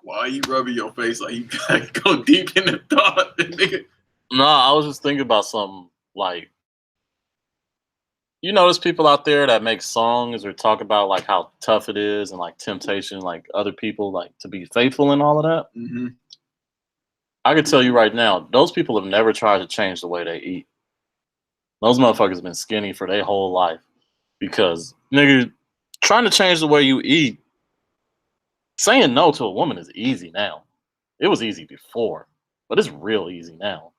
Why are you rubbing your face like you gotta go deep in the thought, nigga? No, I was just thinking about something like there's people out there that make songs or talk about like how tough it is and like temptation, like other people like to be faithful and all of that. Mm-hmm. I can tell you right now, those people have never tried to change the way they eat. Those motherfuckers been skinny for their whole life because nigga, trying to change the way you eat, saying no to a woman is easy now. It was easy before, but it's real easy now.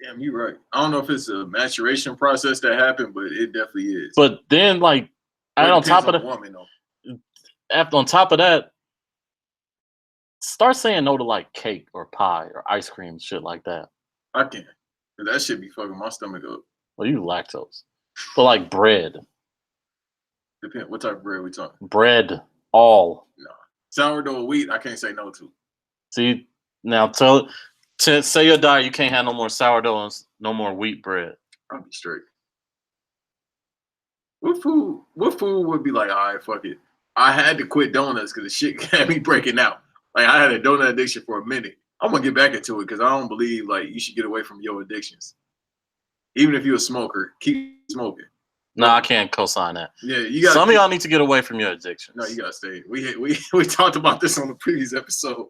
Damn, you right. I don't know if it's a maturation process that happened, but it definitely is. But then, like, But and it on top depends of on that, the woman, though. on top of that, start saying no to like cake or pie or ice cream, shit like that. I can't. That shit be fucking my stomach up. Well, you lactose, but like bread, Depend what type of bread we talking. bread, all. No, sourdough wheat. I can't say no to. See, now say your diet, you can't have no more sourdough and no more wheat bread. I'll be straight. What food would be like, all right, fuck it. I had to quit donuts because the shit had me breaking out. Like I had a donut addiction for a minute. I'm gonna get back into it because I don't believe like you should get away from your addictions. Even if you're a smoker, keep smoking. No, I can't co-sign that. Yeah, you got. Some of y'all need to get away from your addictions. No, you gotta stay. We talked about this on the previous episode,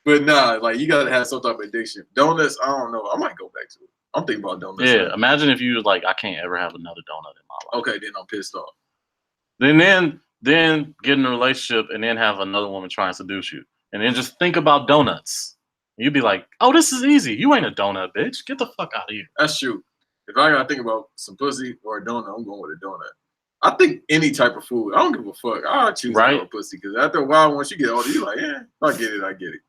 but nah, like you gotta have some type of addiction. Donuts, I don't know. I might go back to it. I'm thinking about donuts. Yeah, now. Imagine if you was like, I can't ever have another donut in my life. Okay, then I'm pissed off. Then get in a relationship and then have another woman try and seduce you, and then just think about donuts. You'd be like, oh, this is easy. You ain't a donut, bitch. Get the fuck out of here. That's true. If I gotta think about some pussy or a donut, I'm going with a donut. I think any type of food, I don't give a fuck. I'll choose a pussy because after a while, once you get older, you're like, yeah, I get it.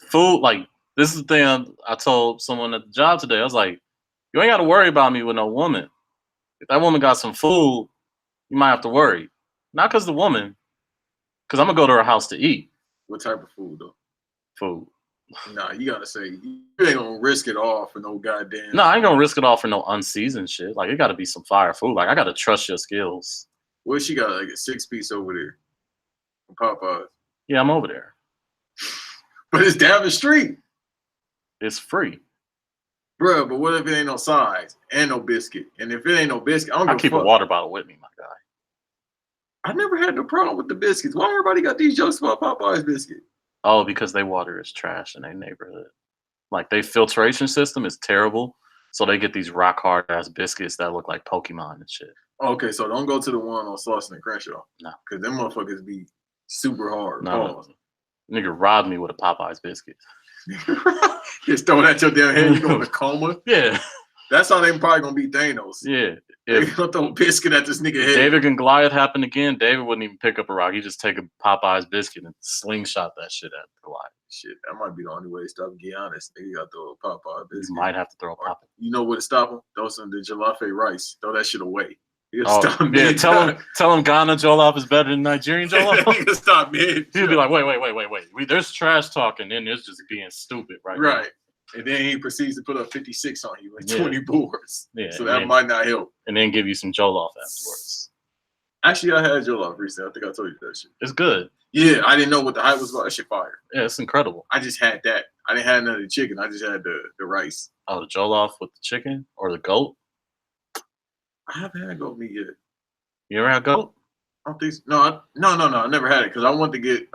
Food, like, this is the thing I told someone at the job today. I was like, you ain't got to worry about me with no woman. If that woman got some food, you might have to worry. Not because the woman, because I'm going to go to her house to eat. What type of food, though? Food. Nah, you gotta say you ain't gonna risk it all for no goddamn. No, I ain't gonna risk it all for no unseasoned shit. Like it gotta be some fire food. Like I gotta trust your skills. Well, she got like a 6-piece over there from Popeyes. Yeah, I'm over there. But it's down the street. It's free. Bruh, but what if it ain't no sides and no biscuit? And if it ain't no biscuit, I keep a water bottle with me, my guy. I never had no problem with the biscuits. Why everybody got these jokes about Popeyes biscuit? Oh, because they water is trash in their neighborhood. Like their filtration system is terrible. So they get these rock hard ass biscuits that look like Pokemon and shit. Okay, so don't go to the one on Slauson and Crenshaw. No. Because them motherfuckers be super hard. No. Nigga robbed me with a Popeyes biscuit. Just throw that at your damn head, you go in a coma? Yeah. That's how they probably gonna beat Thanos. Yeah. They gonna throw a biscuit at this nigga head. David and Goliath happened again. David wouldn't even pick up a rock. He just take a Popeyes biscuit and slingshot that shit at Goliath. Shit, that might be the only way to stop Giannis. Nigga got to throw a Popeye biscuit. You might have to throw a Popeye. You know what to stop him? Throw some the jalafe rice. Throw that shit away. Yeah, tell him Ghana jollof is better than Nigerian jollof. He can stop mid. He'll be like, wait. There's trash talk, and then there's just being stupid, right? Right. And then he proceeds to put up 56 on you, like 20 boards. Yeah. So that might not help. And then give you some jollof afterwards. Actually, I had jollof recently. I think I told you that shit. It's good. Yeah, I didn't know what the hype was about. That shit fire. Yeah, it's incredible. I just had that. I didn't have none of the chicken. I just had the rice. Oh, the jollof with the chicken or the goat? I haven't had goat meat yet. You ever had goat? I don't think so. No. I never had it because I wanted to get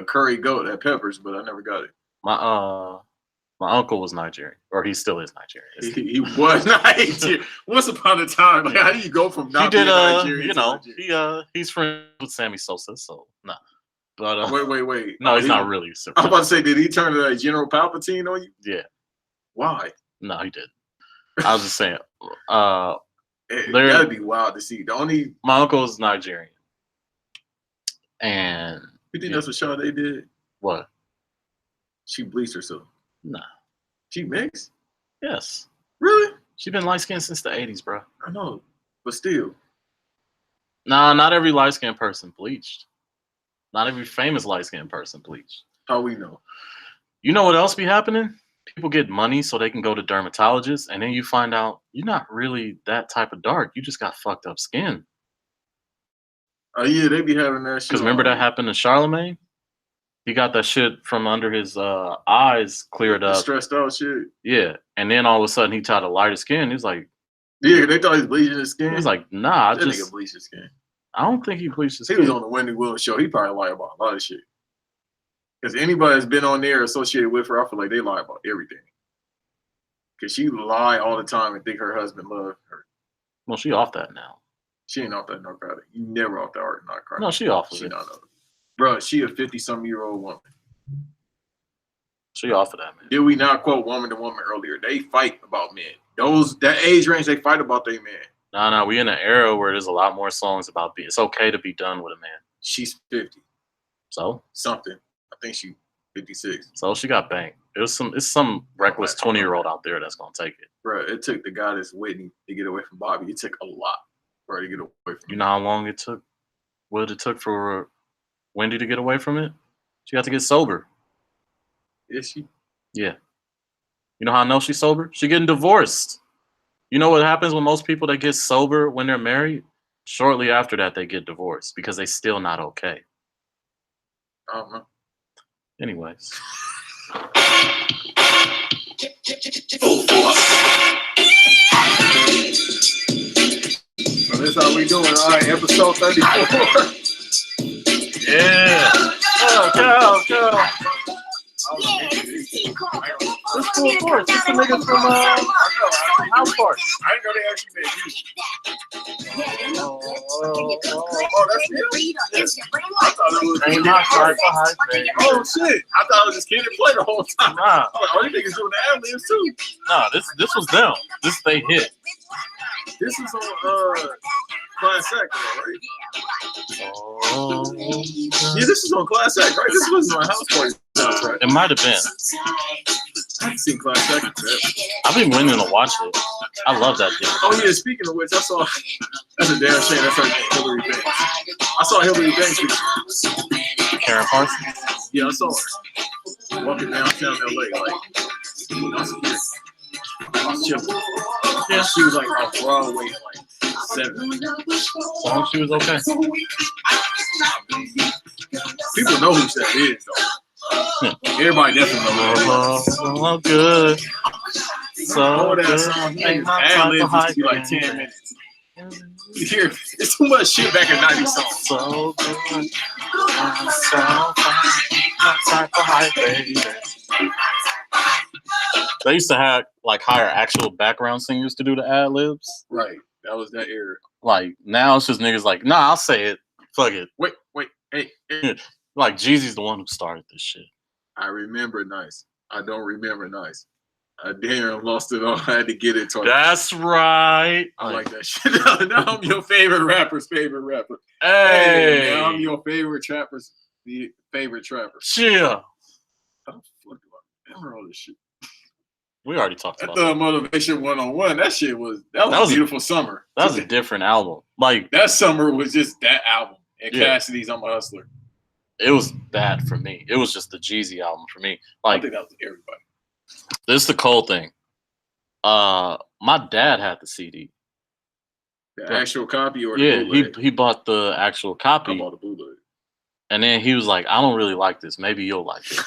curry goat at Peppers, but I never got it. My uncle was Nigerian, or he still is Nigerian. He was Nigerian. Once upon a time, like how do you go from not being Nigerian to Nigerian? He's friends with Sammy Sosa, so no. But wait. No, he's not really. I was about to say, did he turn to General Palpatine on you? Yeah. Why? No, he did. I was just saying. That'd be wild to see. My uncle is Nigerian, and you think that's what Sade did? What? She bleached herself. Nah. She mixed? Yes. Really? She been light skinned since the 80s, bro. I know, but still. Nah, not every light skinned person bleached. Not every famous light skinned person bleached. How we know? You know what else be happening? People get money so they can go to dermatologists, and then you find out you're not really that type of dark. You just got fucked up skin. Oh yeah, they be having that shit. Because remember that happened to Charlemagne? he got that shit from under his eyes cleared The up. stressed out shit. Yeah, and then all of a sudden he tried to light his skin. He was like, Yeah, they thought he was bleaching his skin. he was like, nah, that nigga bleached his skin. I don't think he bleached his He skin. was on the Wendy Williams show. He probably lied about a lot of shit. Because anybody that's been on there associated with her, I feel like they lie about everything. Because she lie all the time and think her husband loved her. Well, she off that now. She ain't off that narcotic. You never off that narcotic. No, she off of She it. not off. Bro, she a 50-some-year-old woman. She off of that, man. Did we not quote woman to woman earlier? They fight about men. That age range, they fight about their man. No, we in an era where there's a lot more songs about being. It's okay to be done with a man. She's 50. So something. I think she 56. So she got banged. It's some reckless 20-year-old out there that's gonna take it. Bro, it took the guy that's Whitney to get away from Bobby. It took a lot, bro, to get away from. You know how long it took? What it took for Wendy to get away from it? She got to get sober. Is she? Yeah. You know how I know she's sober? She getting divorced. You know what happens when most people that get sober when they're married? Shortly after that, they get divorced because they still not okay. I don't know. Anyways. So this how we doing. All right, episode 34. Yeah. Go. Yeah, this is Team Call. This full force. This the nigga from House Party. I didn't know they actually made music. Oh, that's it? I thought it was. Ain't my type of hype, baby. Oh shit! I thought it was just Kid and Play the whole time. Nah, I was like, oh, these niggas doing the ad libs too. nah. This was them. This they hit. This is on Class Act, right? Oh, Yeah, this is on Class Act, right? This wasn't on House Party soundtrack. it might have been. I haven't seen Class Act yet. I've been wanting to watch it. I love that dude. Oh yeah, speaking of which, I saw. That's a damn shame. That's like Hillary Banks. I saw Hillary Banks recently. Karen Parsons. Yeah, I saw her walking downtown LA, like I was chilling. Yeah, she was like on Broadway, like 7. As long as she was okay. People know who that is, though. Everybody definitely knows who that is. So good. All So that good. song, Ain't my ad type libs of used to hype, be like 10 minutes. You hear, it's too much shit back in 90s songs. So good. So fine. My type of hype, baby. They used to have hire actual background singers to do the ad libs. Right, that was that era. Like now it's just niggas like, nah, I'll say it. Fuck it. Wait, hey. Like Jeezy's the one who started this shit. I remember Nice. I don't remember Nice. I damn lost it all. I had to get it. That's right. I like that shit. Now I'm your favorite rapper's favorite rapper. Hey, now I'm your favorite trapper's favorite trapper. Yeah. How the fuck do I remember all this shit? We already talked That about that. Motivation 101. That shit was a beautiful summer. That was a different album. Like that summer was just that album. And Yeah. Cassidy's I'm a Hustler. it was that for me. It was just the Jeezy album for me. I Like think that was everybody. this is the cold thing. My dad had the CD. The actual copy or the Yeah, bootleg? he bought the actual I copy, bought the bootleg. and then he was like, "I don't really like this. Maybe you'll like it."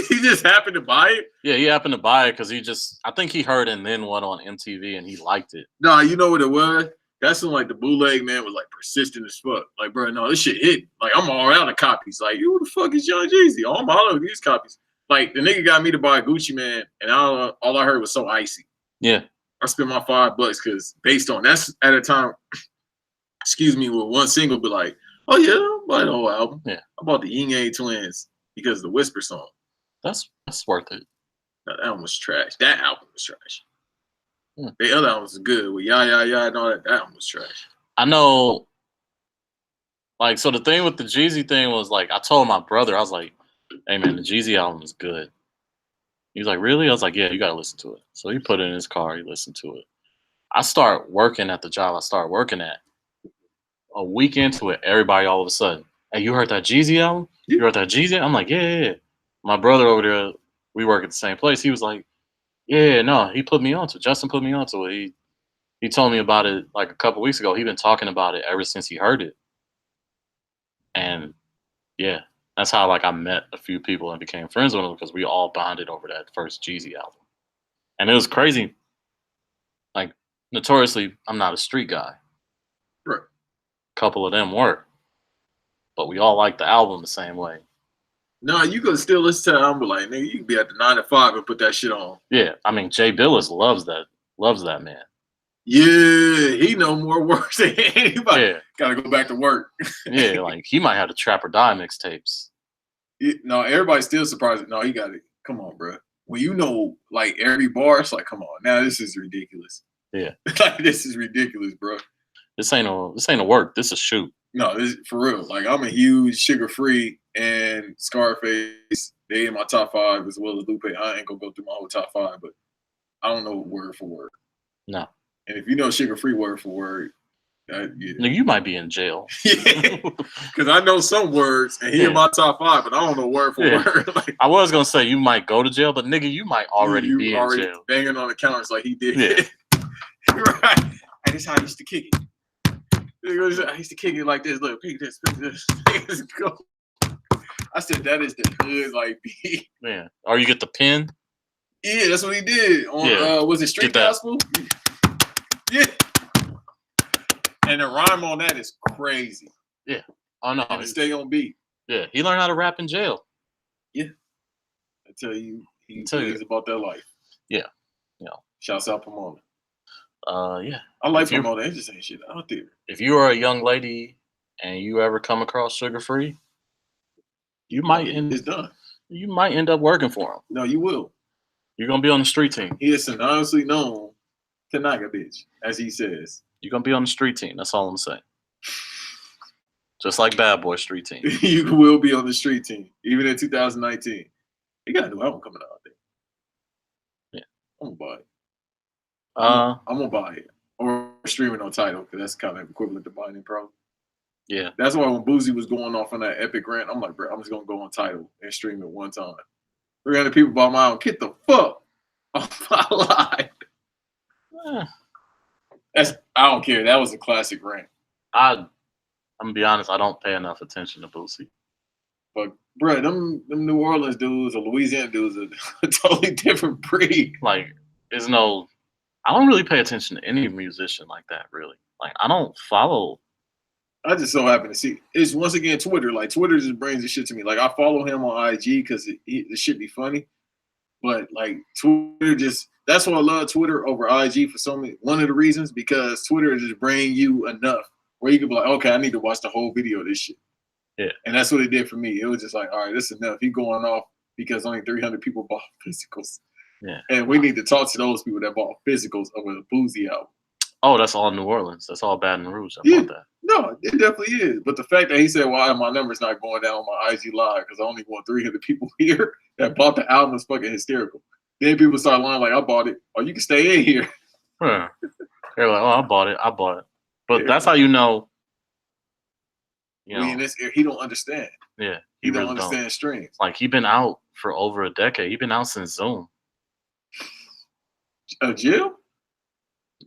He just happened to buy it? Yeah, he happened to buy it because I think he heard And Then What on MTV and he liked it. No, you know what it was? That's when like the bootleg man was like persistent as fuck. Like, bro, no, this shit hit. Like, I'm all out of copies. Like, who the fuck is Young Jeezy? Oh, I'm all over these copies. Like, the nigga got me to buy a Gucci Man, and all I heard was So Icy. Yeah. I spent my $5 because based on that's at a time, excuse me, with one single, but like, oh yeah, I bought the whole album. Yeah. I bought the Ying Yang Twins because of the Whisper song. That's worth it. That album was trash. That album was trash. Hmm. The other album was good with Yeah and all that. That album was trash. I know. Like, so the thing with the Jeezy thing was like, I told my brother, I was like, "Hey man, the Jeezy album is good." He was like, "Really?" I was like, "Yeah, you gotta listen to it." So he put it in his car. He listened to it. I start working at the job I started working at. A week into it, everybody all of a sudden, "Hey, you heard that Jeezy album? You heard that Jeezy?" I'm like, yeah. My brother over there, we work at the same place. He was like, "Yeah, no, he put me onto it. Justin put me onto it. He told me about it like a couple weeks ago. He'd been talking about it ever since he heard it." And yeah, That's how like I met a few people and became friends with them because we all bonded over that first Jeezy album. And it was crazy. Like notoriously, I'm not a street guy. Right. A couple of them were, but we all liked the album the same way. No, you could still listen to the album, like, nigga, you could be at the 9 to 5 and put that shit on. Yeah, I mean Jay Billis loves that man. Yeah, he know more words than anybody. Yeah, Gotta go back to work. yeah, like he might have the Trap or Die mixtapes. No, everybody's still surprised. No, he got it. Come on, bro. When you know, like, every bar, it's like, come on. Now this is ridiculous. Yeah, Like, this is ridiculous, bro. this ain't a work. This is shoot. No, this for real. Like, I'm a huge Sugar Free and Scarface. They in my top 5 as well as Lupe. I ain't gonna go through my whole top 5, but I don't know word for word. No, And if you know Sugar Free word for word, yeah. nigga, you might be in jail. Yeah, because I know some words, and he in my top 5, but I don't know word for word. Like, I was gonna say you might go to jail, but nigga, you might already you be already in jail. banging on the counters like he did. Yeah. Right. And this is how I used to kick it. I used to kick it like this. Look, pick this, pick this. Let's go. I said that is the hood like beat. Man, or you get the pin. Yeah, that's what he did on was it Street Gospel? Yeah. And the rhyme on that is crazy. Yeah. Oh no. And to stay on beat. Yeah, he learned how to rap in jail. Yeah. I tell you, he's about that life. Yeah. Yeah. Shouts out Pomona. Yeah. I like Pomona. It just ain't shit out there. If you are a young lady and you ever come across Sugar Free, you might You might end up working for him. No, you will. You're gonna be on the street team. He is synonymously known to knock a bitch, as he says. You're gonna be on the street team. That's all I'm saying. Just like Bad Boy Street Team. You will be on the street team, even in 2019. He got a new album coming out there. Yeah. I'm gonna buy it. I'm gonna buy it. Or streaming on Tidal, because that's kind of equivalent to buying in Pro. Yeah. That's why when Boozy was going off on that epic rant, I'm like, bro, I'm just gonna go on Tidal and stream it one time. 300 people bought my album. Get the fuck off my live. I don't care. That was a classic rant. I'm gonna be honest, I don't pay enough attention to Boosie. But bro, them New Orleans dudes or Louisiana dudes are a totally different breed. Like, I don't really pay attention to any musician like that, really. Like, I don't follow. I just so happen to see. It's once again Twitter. Like, Twitter just brings the shit to me. Like, I follow him on IG because the shit be funny. But like Twitter that's why I love Twitter over IG for so many. One of the reasons, because Twitter just bring you enough where you can be like, okay, I need to watch the whole video of this shit. Yeah. And that's what it did for me. It was just like, all right, this is enough. He going off because only 300 people bought physicals. Yeah. And we need to talk to those people that bought physicals over the Boozy album. Oh, that's all New Orleans. That's all Baton Rouge. I bought that. No, it definitely is. But the fact that he said, why my number's not going down on my IG live because I only want 300 people here that bought the album is fucking hysterical. Then people start lying like, I bought it. Or you can stay in here. Huh. They're like, oh, I bought it. But that's how you know. He don't understand. Yeah. He don't understand streams. Like, he been out for over a decade. He been out since Zoom. Jail?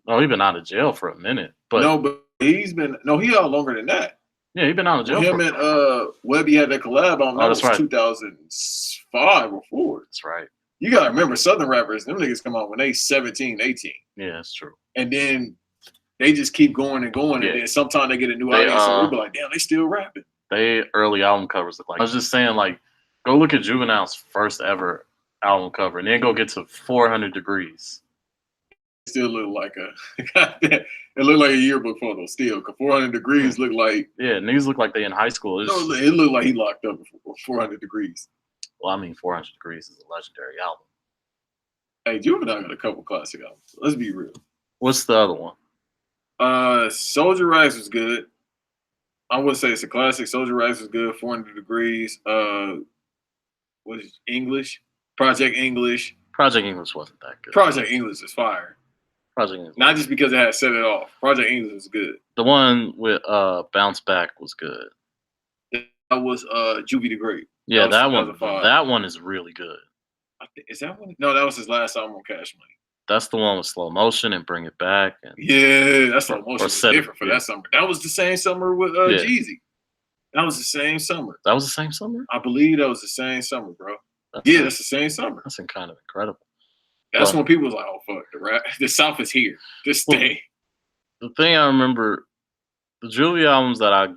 No, he been out of jail for a minute. But he out longer than that. Yeah, he been out of jail. Him and Webby had that collab on that was right. 2005 or 4. That's right. You gotta remember, Southern rappers, them niggas come out when they 17, 18. Yeah, that's true. And then they just keep going and going, and then sometimes they get a new audience, so we be like, damn, they still rapping. They early album covers look like. I was just saying, like, go look at Juvenile's first ever album cover, and then go get to 400 Degrees. It still look like it looked like a yearbook photo still, because 400 Degrees look like. Yeah, niggas look like they in high school. It looked like he locked up before 400 Degrees. Well, I mean, 400 Degrees is a legendary album. Hey, Juvenile got a couple classic albums. Let's be real. What's the other one? Soldier Rags was good. I would say it's a classic. Soldier Rags was good. 400 Degrees. What is English? Project English. Project English wasn't that good. Project English is fire. Project English. Not just because it had set it off. Project English was good. The one with Bounce Back was good. That was Juvie the Great. Yeah, that one is really good. Is that one? No, that was his last album on Cash Money. That's the one with Slow Motion and Bring It Back. And yeah, that's Slow Motion was different for that summer. That was the same summer with Jeezy. That was the same summer. That was the same summer? I believe that was the same summer, bro. That's That's the same summer. That's kind of incredible. That's But when people was like, "Oh fuck, the South is here. Just stay." the thing I remember, the Juvie albums that I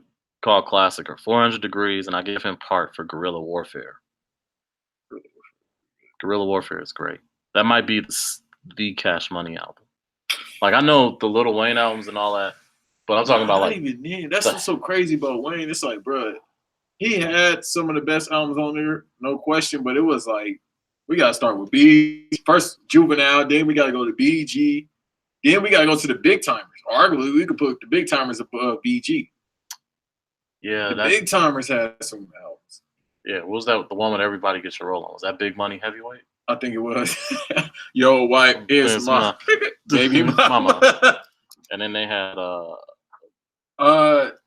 call classic are 400 Degrees, and I give him part for Guerrilla Warfare. Guerrilla Warfare is great. That might be the Cash Money album. Like, I know the Lil Wayne albums and all that, but I'm talking about Not like even then. That's what's so crazy about Wayne. It's like, bro, he had some of the best albums on there, no question. But it was like, we gotta start with first Juvenile, then we gotta go to BG, then we gotta go to the Big Timers. Arguably, we could put the Big Timers above BG. Yeah, the Big Timers had some albums. Yeah, what was that? The one with Everybody Gets Your Roll On. Was that Big Money Heavyweight? I think it was. Yo, white is my baby mama. And then they had the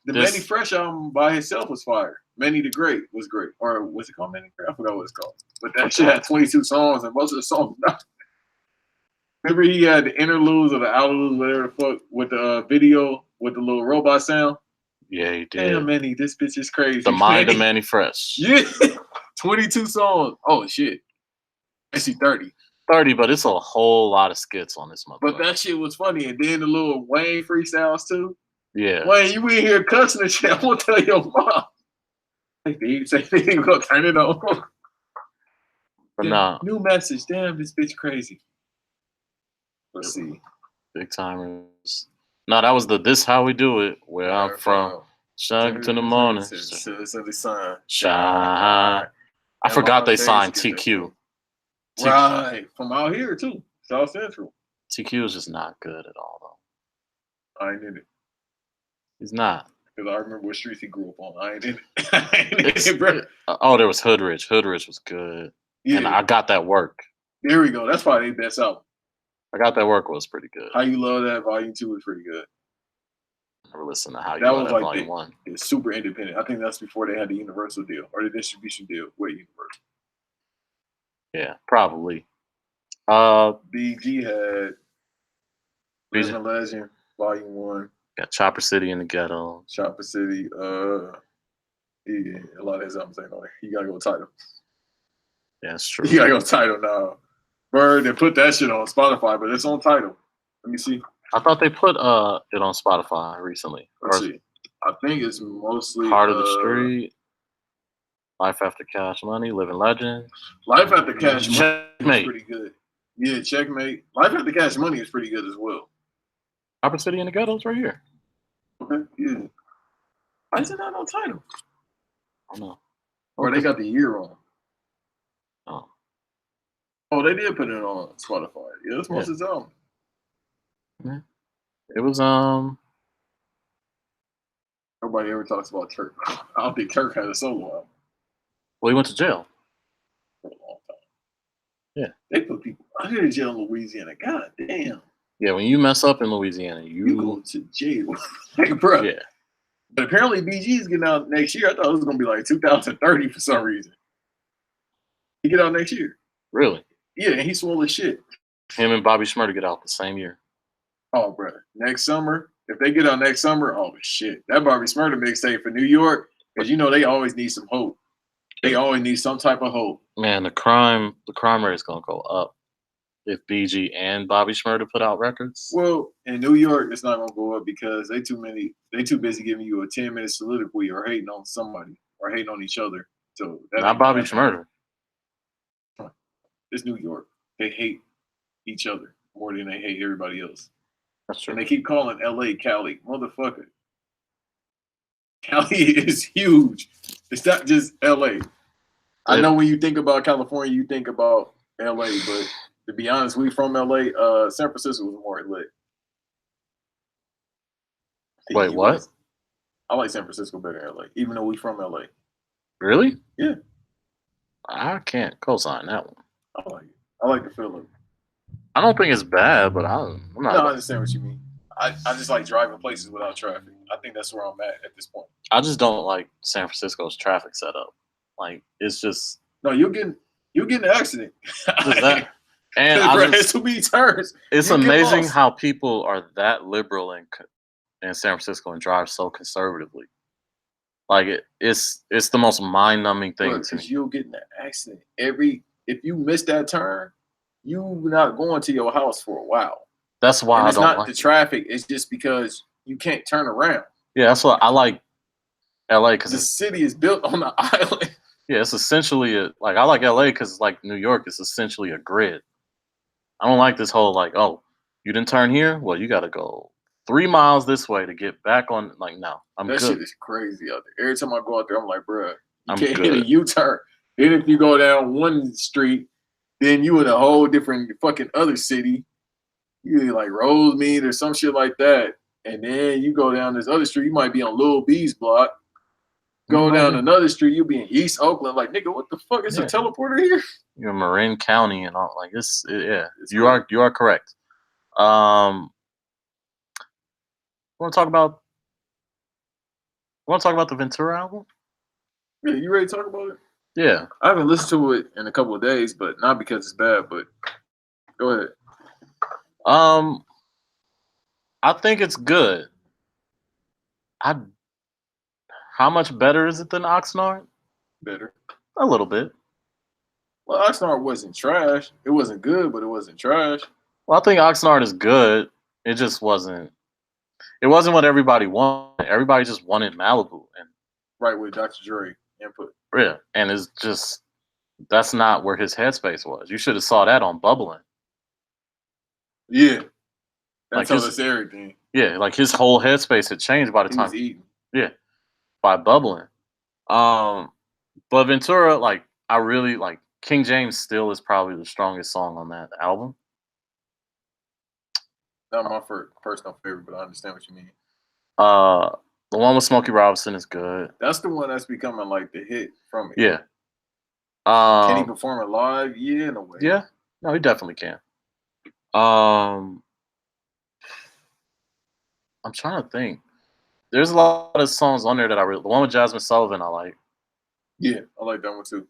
Manny Fresh album by himself was fire. Manny the Great was great. Or was it called Manny the Great? I forgot what it's called. But that shit had 22 songs, and most of the songs remember he had the interludes or the outerludes, whatever the fuck, with the video with the little robot sound. Yeah, he did. Damn, Manny, this bitch is crazy. The Mind of Manny Fresh. Yeah. 22 songs. Oh shit. Actually 30. 30, but it's a whole lot of skits on this motherfucker. But that shit was funny. And then the little Wayne freestyles too. Yeah. Wayne, you in here cussing and shit. I'm gonna tell your mom. Say they ain't gonna turn it on. But nah. New message. Damn, this bitch crazy. Let's see. Big Timers. No, that was the This How We Do It, where I'm from. Shine to the morning. To the sun. Shine. I forgot they signed TQ. Right. From out here too. South Central. TQ is just not good at all, though. I ain't in it. He's not. Because I remember what streets he grew up on. I ain't in it. I ain't in it, bro. Oh, there was Hoodrich. Hoodrich was good. Yeah. And I Got That Work. There we go. That's probably their best album. I Got That Work was pretty good. How You Love That Volume 2 was pretty good. I never listened to How You Love That Volume 1. It was super independent. I think that's before they had the Universal deal or the distribution deal with Universal. Yeah, probably. BG had Legend Legend Volume 1. Got Chopper City in the Ghetto. Chopper City. Yeah, a lot of his albums ain't on there. You gotta go title. Yeah, that's true. You gotta go title now. Bird, they put that shit on Spotify, but it's on title. Let me see. I thought they put it on Spotify recently. Let's see. I think it's mostly Heart of the Street, Life After Cash Money, Living Legend. Life After Cash Money is pretty good. Yeah, Checkmate. Life After Cash Money is pretty good as well. Chopper City in the Ghetto's right here. Okay, yeah. Why is it not on title? I don't know. Or they got the year on. Oh. Oh, they did put it on Spotify. Yeah, that's most of his album. Yeah. It was Nobody ever talks about Turk. I don't think Turk had a solo album. Well, he went to jail for a long time. Yeah. They put people under jail in Louisiana. God damn. Yeah, when you mess up in Louisiana, you go to jail. Like, bro. Yeah. But apparently BG is getting out next year. I thought it was gonna be like 2030 for some reason. He get out next year. Really? Yeah, and he swole as shit. Him and Bobby Shmurda get out the same year. Oh, bro. Next summer, if they get out next summer, oh shit. That Bobby Shmurda mixtape for New York, because you know they always need some hope. They always need some type of hope. Man, the crime rate is gonna go up if BG and Bobby Shmurda put out records. Well, in New York, it's not gonna go up because they too busy giving you a 10-minute soliloquy or hating on somebody or hating on each other. So not Bobby Shmurda. It's New York. They hate each other more than they hate everybody else. That's true. And they keep calling LA Cali. Motherfucker. Cali is huge. It's not just LA. I know when you think about California, you think about LA, but to be honest, we from LA. San Francisco was more lit. Wait, what? I like San Francisco better than LA, even though we from LA. Really? Yeah. I can't co-sign that one. I like it. I like the feeling. I don't think it's bad, but I'm not. No, I understand what you mean. I just like driving places without traffic. I think that's where I'm at this point. I just don't like San Francisco's traffic setup. Like, it's just no. You'll get in an accident. That, and it's too many turns. It's amazing how people are that liberal in San Francisco and drive so conservatively. Like it's the most mind numbing thing to Because me. you'll get in an accident if you miss that turn, you not going to your house for a while. That's why And I it's don't not like the it. traffic; it's just because you can't turn around. Yeah, that's what I like LA because The city is built on an island. yeah, it's essentially like I like LA because like New York, it's essentially a grid. I don't like this whole like, oh, you didn't turn here, well, you got to go 3 miles this way to get back on. Like, no, I'm That good. shit is crazy out there. Every time I go out there, I'm like, bruh, you I'm can't hit a good. U-turn. Then if you go down one street, then you in a whole different fucking other city. You like Rosemead or some shit like that. And then you go down this other street, you might be on Lil B's block. Go down another street, you'll be in East Oakland. Like, nigga, what the fuck is a Yeah. teleporter here? You're in Marin County and all like this. Yeah, It's you are correct. Want to talk about the Ventura album? Yeah, you ready to talk about it? Yeah. I haven't listened to it in a couple of days, but not because it's bad, but go ahead. I think it's good. How much better is it than Oxnard? Better. A little bit. Well, Oxnard wasn't trash. It wasn't good, but it wasn't trash. Well, I think Oxnard is good. It just wasn't. It wasn't what everybody wanted. Everybody just wanted Malibu, and Right with Dr. Dre input. yeah, and it's just that's not where his headspace was. You should have saw that on Bubbling. Yeah. That Like tells his- us everything. Yeah, like his whole headspace had changed by the He time. was eating. Yeah, by Bubbling. But Ventura, like I really like King James. Still is probably the strongest song on that album. Not my personal favorite, but I understand what you mean. The one with Smokey Robinson is good. That's the one that's becoming like the hit from it. Yeah. Can he perform it live? Yeah, in a way. Yeah. No, he definitely can. I'm trying to think. There's a lot of songs on there that I really. The one with Jasmine Sullivan, I like. Yeah, I like that one too.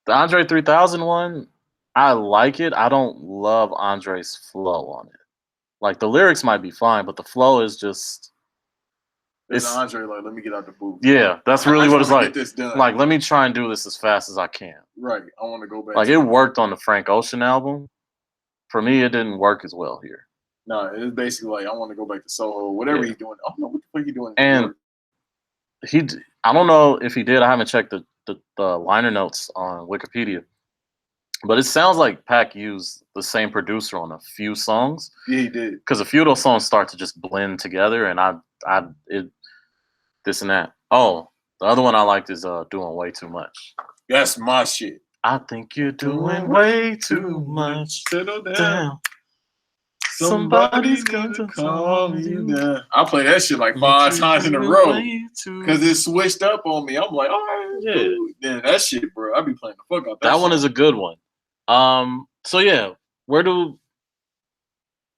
The Andre 3000 one, I like it. I don't love Andre's flow on it. Like the lyrics might be fine, but the flow is just. It's It's Andre like, let me get out the booth. yeah, that's really I what just it's wanna like. Get this done. Like, let me try and do this as fast as I can. Right. I want to go back. Like it worked on the Frank Ocean album. For me, it didn't work as well here. No, it's basically like I want to go back to Soho, whatever Yeah. he's doing. I don't know what the fuck he's doing. And I don't know if he did. I haven't checked the liner notes on Wikipedia, but it sounds like Pac used the same producer on a few songs. Yeah, he did. Because a few of those songs start to just blend together, and this and that. Oh, the other one I liked is doing way too much. That's my shit. I think you're doing way too much. Settle down. Damn. Somebody's going to calm you down. I play that shit like 5 times in a row because it switched up on me. I'm like, all right, Yeah. cool. Then that shit, bro. I be playing the fuck out That one shit. is a good one. So yeah,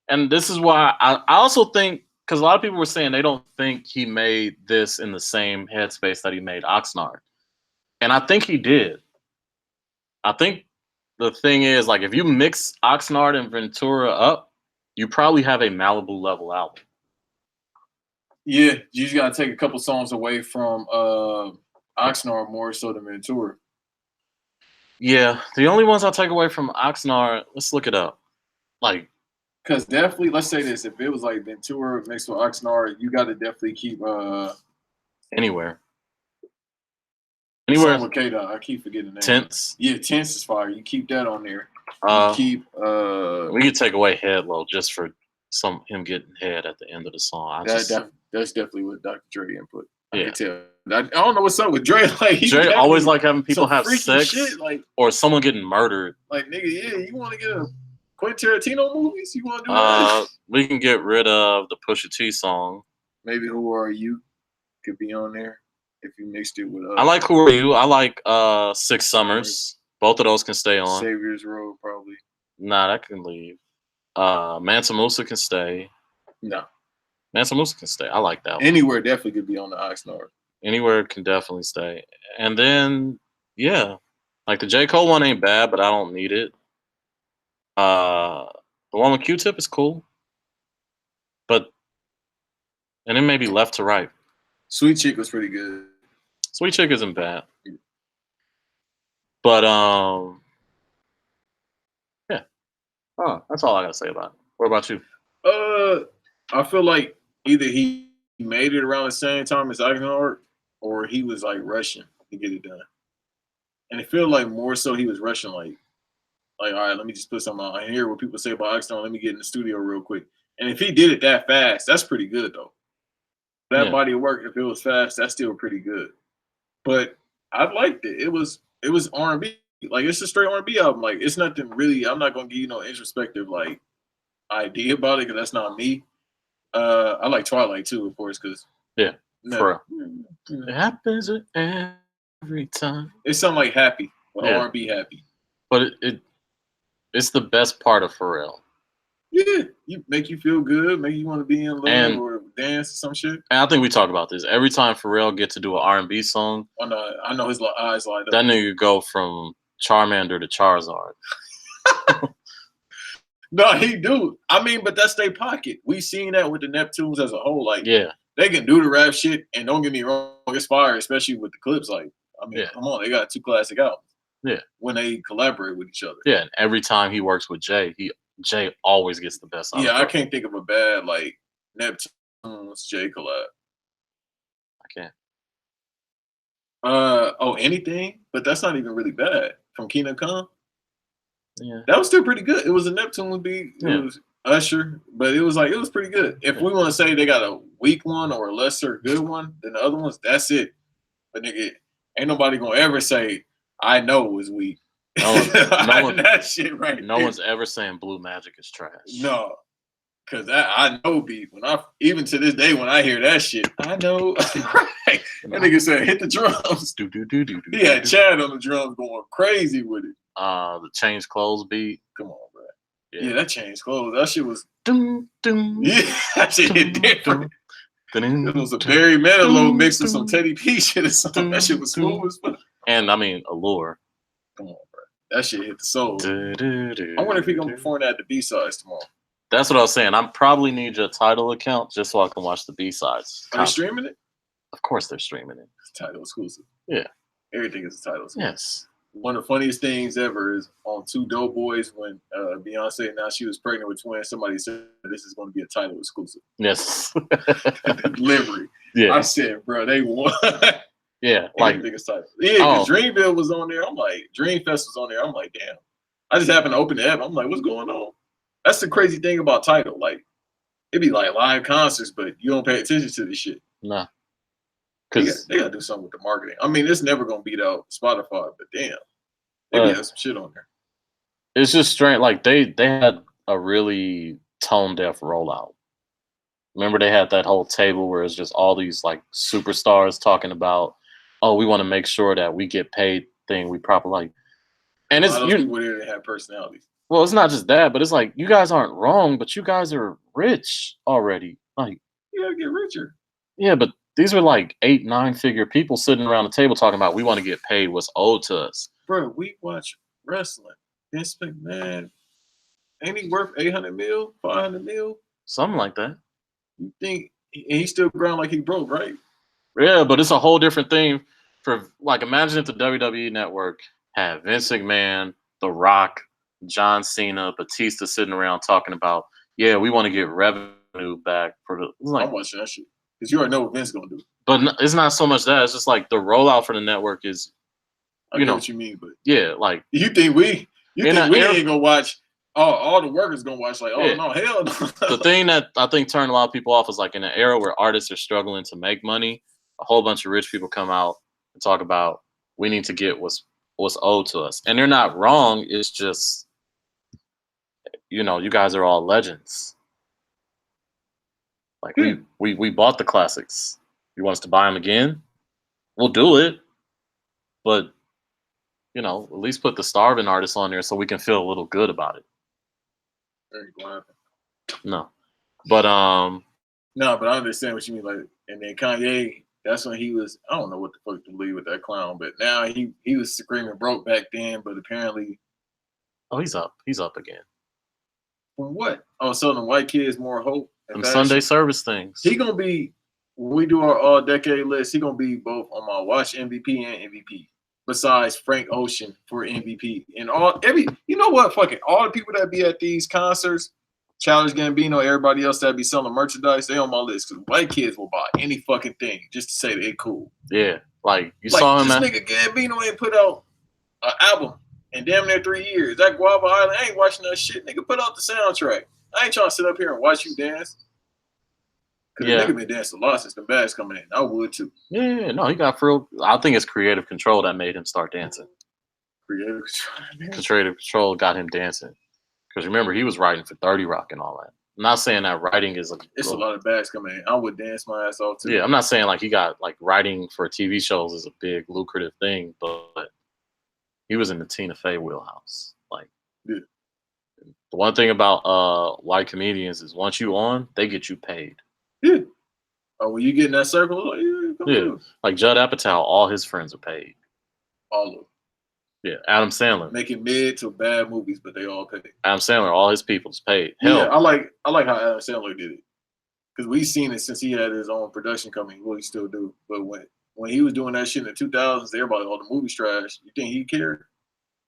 and this is why I also think because a lot of people were saying they don't think he made this in the same headspace that he made Oxnard, and I think he did. I think the thing is like if you mix Oxnard and Ventura up, you probably have a Malibu level album. Yeah, you just gotta take a couple songs away from Oxnard more so than Ventura. Yeah, the only ones I'll take away from Oxnard, let's look it up. Like, because definitely, let's say this: if it was like Ventura mixed with Oxnard, you got to definitely keep anywhere. Song with K-Dot. I keep forgetting the name. Tense. Yeah, Tense is fire. You keep that on there. You keep. We could take away Head Low just for him getting head at the end of the song. That's definitely what Dr. Dre input. I can tell. I don't know what's up with Dre. Like Dre always like having people have freaky sex shit, like, or someone getting murdered. Like nigga, yeah, you want to get a Quentin Tarantino movies? You want to do that? We can get rid of the Pusha T song. Maybe Who Are You could be on there if you mixed it with. I like Who Are You. I like 6 Summers. Both of those can stay on. Savior's Road probably. Nah, that can leave. Mansa Musa can stay. No. Mansa Musa can stay. I like that one. Anywhere definitely could be on the Oxnard. Anywhere can definitely stay. And then, yeah. Like the J. Cole one ain't bad, but I don't need it. The one with Q-Tip is cool. And then maybe Left to Right. Sweet Chick was pretty good. Sweet Chick isn't bad. But yeah. Oh, that's all I gotta say about it. What about you? I feel like either he made it around the same time as Iconheart, or he was like rushing to get it done. And it feel like more so he was rushing, all right, let me just put something out. I hear what people say about Iconheart. Let me get in the studio real quick. And if he did it that fast, that's pretty good though. That body of work, if it was fast, that's still pretty good. But I liked it. It was R&B. Like it's a straight R&B album. Like it's nothing really. I'm not gonna give you no introspective like idea about it because that's not me. I like Twilight too, of course, because Yeah, for real. It happens every time. It's something like Happy, but Yeah. R&B Happy. But it's the best part of Pharrell. Yeah, you make you feel good, make you want to be in love or dance or some shit. And I think we talk about this every time Pharrell gets to do an R&B song. I know his eyes light up. That nigga go from Charmander to Charizard. No, he do. I mean, but that's their pocket. We seen that with the Neptunes as a whole. Like, yeah, they can do the rap shit, and don't get me wrong, it's fire, especially with the clips. Like, I mean, Yeah. come on, they got 2 classic albums. Yeah. When they collaborate with each other. Yeah, and every time he works with Jay, Jay always gets the best out of I can't think of a bad like Neptunes Jay collab. I can't. Anything, but that's not even really bad. From Kingdom Come. Yeah. That was still pretty good. It was a Neptune beat. It was Usher, but it was pretty good. If we want to say they got a weak one or a lesser good one than the other ones, that's it. But nigga, ain't nobody gonna ever say I know it was weak. No one, that shit right. No one's ever saying Blue Magic is trash. No, because I know beat when even to this day when I hear that shit, I know. Right. That nigga said hit the drums. He had Chad on the drums going crazy with it. The Change Clothes beat. Come on, bro. Yeah, that Changed Clothes. That shit was. Yeah, that shit hit different. It was a Barry Manilow mixed with some Teddy P shit or something. That shit was smooth as fuck. And I mean, Allure. Come on, bro. That shit hit the soul. I wonder if he gonna perform that at the B-sides tomorrow. That's what I was saying. I probably need your Tidal account just so I can watch the B-sides. Are they streaming it? Of course they're streaming it. It's Tidal exclusive. Yeah. Everything is a Tidal exclusive. Yes. One of the funniest things ever is on Two Dope Boys when Beyonce announced she was pregnant with twins. Somebody said this is going to be a Tidal exclusive. Yes. The delivery. Yeah. I said, bro, they won. Yeah. Like, yeah, because Dreamville was on there. I'm like, Dreamfest was on there. I'm like, damn. I just happened to open the app. I'm like, what's going on? That's the crazy thing about Tidal. Like, it'd be like live concerts, but you don't pay attention to this shit. Nah. Because they got to do something with the marketing. I mean, it's never going to beat out Spotify, but damn. They have some shit on there. It's just strange. Like, they had a really tone-deaf rollout. Remember they had that whole table where it's just all these, like, superstars talking about, oh, we want to make sure that we get paid thing we properly like. And it's people there that have personalities. Well, it's not just that, but it's like you guys aren't wrong, but you guys are rich already. Like you gotta get richer. Yeah, but these are like 8-9 figure people sitting around the table talking about we want to get paid what's owed to us. Bro, we watch wrestling. Vince McMahon, ain't he worth 800 mil, 500 mil? Something like that. You think he still ground like he broke, right? Yeah, but it's a whole different thing. For like, imagine if the WWE network had Vince McMahon, The Rock, John Cena, Batista sitting around talking about, yeah, we want to get revenue back for the. Like, I'm watching that shit because you already know what Vince gonna do. But it's not so much that. It's just like the rollout for the network is. I know what you mean, but yeah, like you think we ain't gonna watch? All the workers gonna watch. Like, oh no, hell no. The thing that I think turned a lot of people off is like in an era where artists are struggling to make money, a whole bunch of rich people come out and talk about we need to get what's owed to us, and they're not wrong. It's just, you guys are all legends. Like we bought the classics. You want us to buy them again? We'll do it, but at least put the starving artists on there so we can feel a little good about it. No, but no, but I understand what you mean. Like, and then Kanye, that's when he was. I don't know what the fuck to believe with that clown, but now he was screaming broke back then, but apparently, he's up. He's up again. From what? Oh, selling white kids more hope. And Sunday service things. He gonna be when we do our all decade list, he gonna be both on my watch MVP and MVP. Besides Frank Ocean for MVP and you know what? Fucking all the people that be at these concerts, Childish Gambino, everybody else that be selling merchandise, they on my list because white kids will buy any fucking thing just to say they cool. Yeah, like you Like saw him. this nigga Gambino ain't put out an album in damn near 3 years. That Guava Island, I ain't watching that shit. Nigga, put out the soundtrack. I ain't trying to sit up here and watch you dance. Cause the nigga been dancing a lot since the bags coming in. I would too. Yeah, no, he got real. I think it's creative control that made him start dancing. Creative control got him dancing. Because remember, he was writing for 30 Rock and all that. I'm not saying that writing is it's a lot of bags coming in. I would dance my ass off too. Yeah, I'm not saying like he got like writing for TV shows is a big lucrative thing, but he was in the Tina Fey wheelhouse. Like, yeah. The one thing about white comedians is once you on, they get you paid. Yeah. Oh, when you get in that circle, yeah. Like Judd Apatow, all his friends are paid. All of them. Yeah, Adam Sandler making mid to bad movies, but they all paid. Adam Sandler, all his people's paid. Hell, yeah, I like how Adam Sandler did it because we've seen it since he had his own production company. Well, he still do, but when he was doing that shit in the 2000s, everybody, all the movies trash. You think he cared?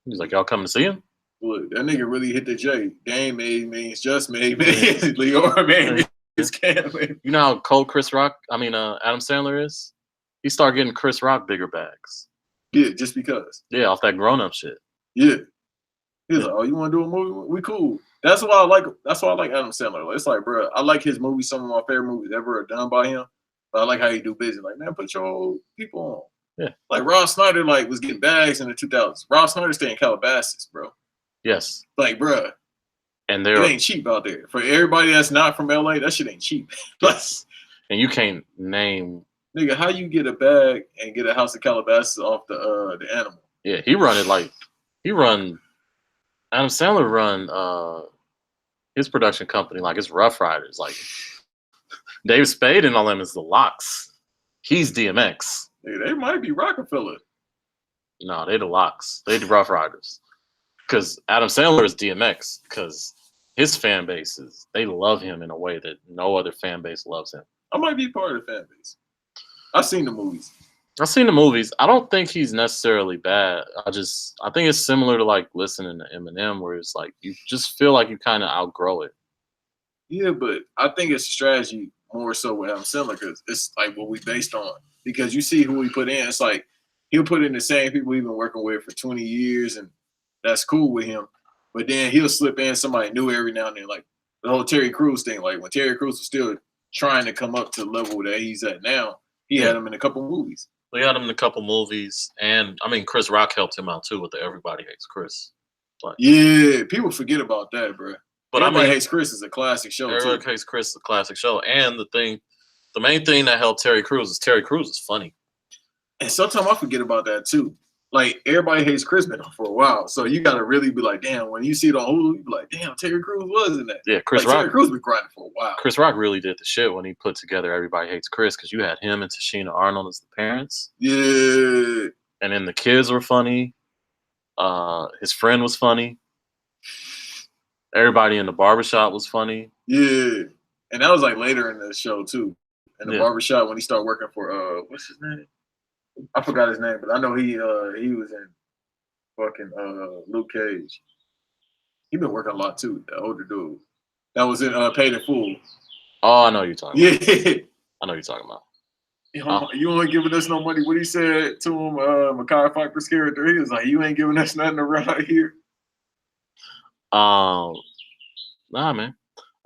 He's like, y'all coming to see him? Look, that nigga really hit the J. Dame made means just made means Leora made means can't. You know how cold Adam Sandler is? He started getting Chris Rock bigger bags. Yeah, just because. Yeah, off that grown up shit. Yeah. He's like, oh, you want to do a movie? We cool. That's why I like Adam Sandler. It's like, bro, I like his movies, some of my favorite movies ever done by him. But I like how he do business. Like, man, put your old people on. Yeah. Like Rob Snyder, was getting bags in the 2000s. Rob Snyder stayed in Calabasas, bro. Yes. Like, bro. And it ain't cheap out there. For everybody that's not from LA, that shit ain't cheap. Yes. And you can't name. Nigga, how you get a bag and get a house of Calabasas off the animal? Yeah, Adam Sandler run his production company like it's Rough Riders. Like Dave Spade and all them is the Locks. He's DMX. Nigga, they might be Rockefeller. No, they the Locks. They the Rough Riders. Because Adam Sandler is DMX because his fan bases, they love him in a way that no other fan base loves him. I might be part of the fan base. I've seen the movies. I don't think he's necessarily bad. I think it's similar to like listening to Eminem, where it's like you just feel like you kind of outgrow it. Yeah, but I think it's a strategy more so with Adam Sandler because it's like what we based on. Because you see who he put in, it's like he'll put in the same people he's been working with for 20 years, and that's cool with him. But then he'll slip in somebody new every now and then, like the whole Terry Crews thing. Like when Terry Crews was still trying to come up to the level that he's at now, he had him in a couple movies. We had him in a couple movies, and Chris Rock helped him out too with the Everybody Hates Chris. But, yeah, people forget about that, bro. But Everybody Hates Chris is a classic show. Everybody Hates Chris is a classic show, and the main thing that helped Terry Crews is funny. And sometimes I forget about that too. Like Everybody Hates Chris been on for a while, so you gotta really be like, damn. When you see it on Hulu, you be like, damn, Terry Crews was in that. Yeah, Rock. Terry Crews been grinding for a while. Chris Rock really did the shit when he put together Everybody Hates Chris because you had him and Tashina Arnold as the parents. Yeah. And then the kids were funny. His friend was funny. Everybody in the barbershop was funny. Yeah. And that was like later in the show too. In the barbershop when he started working for what's his name? I forgot his name, but I know he was in fucking Luke Cage. He been working a lot too, the older dude. That was in Paid in Full. Oh, I know you're talking about. Yeah. I know you're talking about. You ain't giving us no money. What he said to him, Mekhi Phifer's character, he was like, you ain't giving us nothing around here. Nah, man.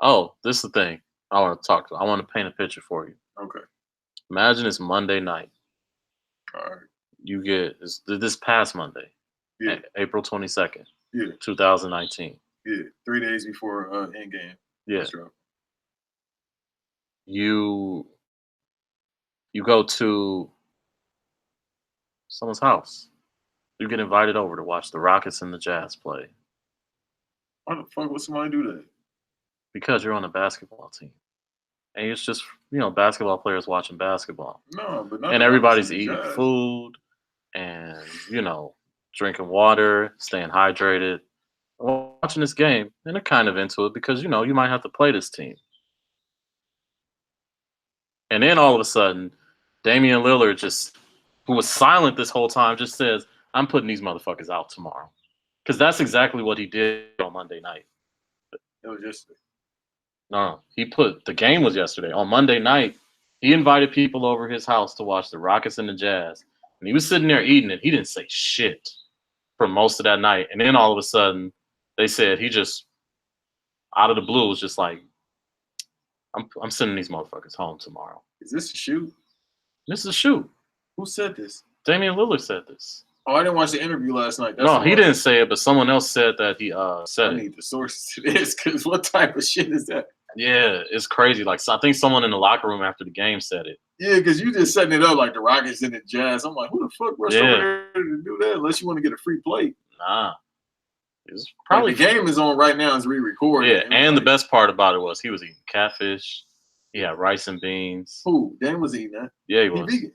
Oh, this is the thing I want to talk to. I want to paint a picture for you. Okay. Imagine it's Monday night. All right. You get this past Monday, April 22nd, 2019. Yeah, 3 days before Endgame. Yeah. You go to someone's house. You get invited over to watch the Rockets and the Jazz play. Why the fuck would somebody do that? Because you're on a basketball team. And it's just, basketball players watching basketball. No, but and everybody's eating food and, drinking water, staying hydrated, watching this game. And they're kind of into it because, you might have to play this team. And then all of a sudden, Damian Lillard who was silent this whole time, just says, "I'm putting these motherfuckers out tomorrow," because that's exactly what he did on Monday night. It was just No, the game was yesterday. On Monday night, he invited people over his house to watch the Rockets and the Jazz. And he was sitting there eating it. He didn't say shit for most of that night. And then all of a sudden, they said he just, out of the blue, was just like, I'm sending these motherfuckers home tomorrow. Is this a shoot? This is a shoot. Who said this? Damian Lillard said this. Oh, I didn't watch the interview last night. No, he didn't say it, but someone else said that he said I it. need the sources to this because what type of shit is that? Yeah, it's crazy. Like, so I think someone in the locker room after the game said it. Yeah, because you just setting it up like the Rockets and the Jazz. I'm like, who the fuck rushed over there to do that unless you want to get a free play? Nah. It's probably the game is on right now. It's re-recorded. Yeah, and the best part about it was he was eating catfish. He had rice and beans. Who? Dan was eating that. Yeah, he He was. vegan.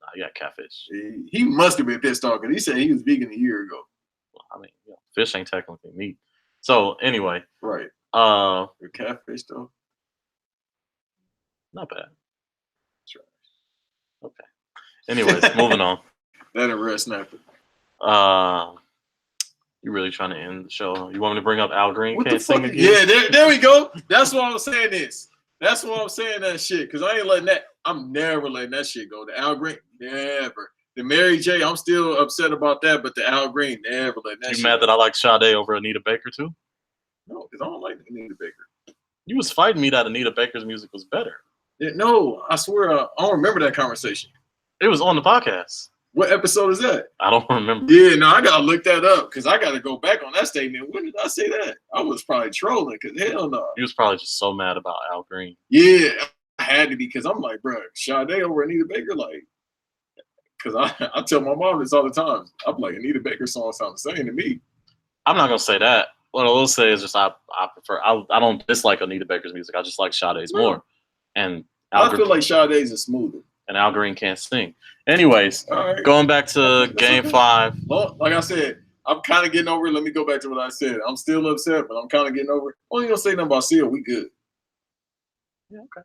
Nah, he got catfish. He must have been pissed off because he said he was vegan a year ago. Well, I mean, fish ain't technically meat. So anyway, Right. uh, The catfish though. not bad. Trash. Okay. Anyways, moving on. That a red snapper. You really trying to end the show? You want me to bring up Al Green? What Can't the fuck? sing again? Yeah, there we go. That's what I'm saying is. That's why I'm saying that shit. Because I ain't letting that. I'm never letting that shit go. The Al Green, never. The Mary J, I'm still upset about that. But the Al Green, never letting that You shit mad go. that I like Sade over Anita Baker too? No, because I don't like Anita Baker. You was fighting me that Anita Baker's music was better. Yeah, no, I swear, I don't remember that conversation. It was on the podcast. What episode is that? I don't remember. Yeah, no, I gotta look that up because I gotta go back on that statement. When did I say that? I was probably trolling because hell no. He was probably just so mad about Al Green. Yeah, I had to be because I'm like, bro, Sade over Anita Baker, like, because I tell my mom this all the time. I'm like, Anita Baker song sounds the same to me. I'm not gonna say that. What I will say is just I prefer. I don't dislike Anita Baker's music. I just like Sade's more. And I feel like Sade's is smoother. And Al Green can't sing. Anyways, All right. going back to Game 5. Well, like I said, I'm kind of getting over it. Let me go back to what I said. I'm still upset, but I'm kind of getting over it. Only gonna say nothing about Seal. We good. Yeah, okay.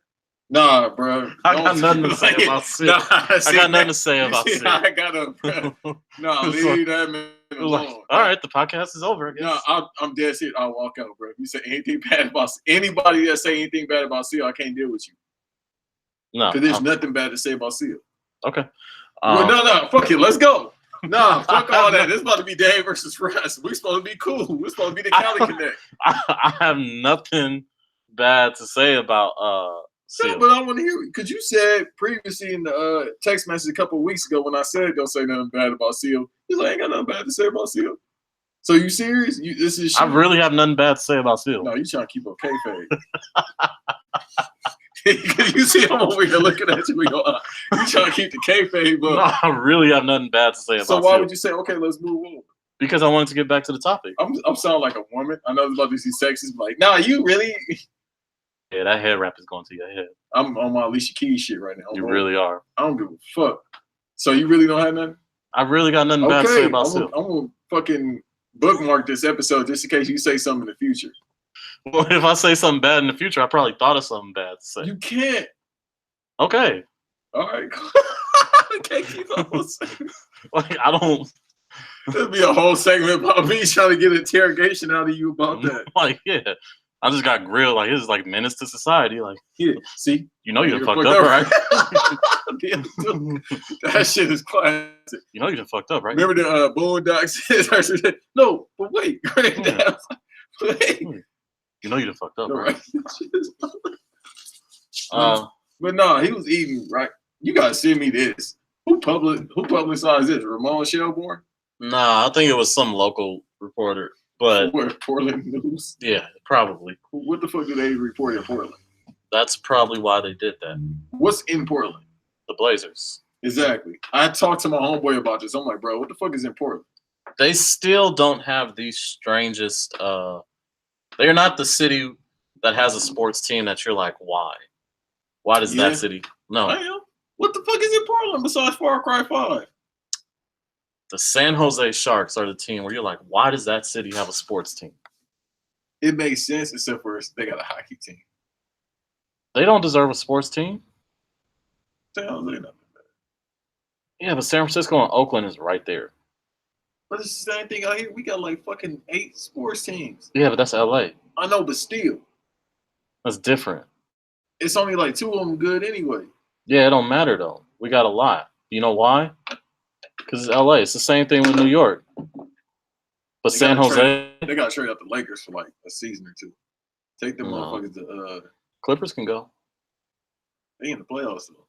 Nah, bro. I got nothing to say about Seal. Nah, I got nothing to say about Seal. I gotta, bro. Nah, leave that man alone. Like, all right, the podcast is over. I guess. No, I'm dead serious. I'll walk out, bro. If you say anything bad about anybody that say anything bad about Seal, I can't deal with you. No, Because there's nothing bad to say about Seal. okay. Well, no, fuck it. Let's go. Nah, fuck all that. This is about to be Dave versus Russ. We're supposed to be cool. We're supposed to be the Cali Connect. I have nothing bad to say about Seal. Yeah, but I want to hear it. Because you said previously in the text message a couple of weeks ago when I said don't say nothing bad about Seal, he's like, I ain't got nothing bad to say about Seal. So you serious? This is shit? I really have nothing bad to say about Seal. No, you trying to keep a kayfabe. Because you see I'm over here looking at you. You trying to keep the kayfabe up. No, I really have nothing bad to say about So Seal. why would you say, okay, let's move on? Because I wanted to get back to the topic. I'm sounding like a woman. I know it's about to be sexist, but like, nah, you really? Yeah, that head wrap is going to your head. I'm on my Alicia Keys shit right now. You really are. I don't give a fuck. So you really don't have nothing? I really got nothing bad to say about Seal. I'm gonna fucking bookmark this episode just in case you say something in the future. Well, if I say something bad in the future, I probably thought of something bad to say. You can't. Okay. All right. I can't keep on saying. Like, I don't. There'll be a whole segment about me trying to get an interrogation out of you about that. Like, yeah. I just got grilled. Like, this is like menace to society. Like, Yeah, see? you know you You're done fucked up, right? That shit is classic. You know you done fucked up, right? Remember the Boondocks? No, but wait. Granddad. Wait. You know you done fucked up, No, right? right? But no, he was eating, right? You gotta send me this. Who publicized this? Ramon Shelbourne? Nah, I think it was some local reporter. But Where, Portland News? yeah, probably. What the fuck do they report in Portland? That's probably why they did that. What's in Portland? The Blazers. Exactly. I talked to my homeboy about this. I'm like, bro, what the fuck is in Portland? They still don't have the strangest they're not the city that has a sports team that you're like, why? Why does Yeah. that city? No. Damn. What the fuck is in Portland besides Far Cry 5? The San Jose Sharks are the team where you're like, why does that city have a sports team? It makes sense except for they got a hockey team. They don't deserve a sports team. San Jose, not. Yeah, but San Francisco and Oakland is right there. But it's the same thing out here. We got like fucking 8 sports teams. Yeah, but that's LA. I know, but still, That's different. it's only like 2 of them good anyway. Yeah, it don't matter though. We got a lot. You know why? Because it's LA. It's the same thing with New York. But They San gotta Jose, They got to trade out the Lakers for like a season or 2. Take them No. motherfuckers to Clippers can go. they in the playoffs though.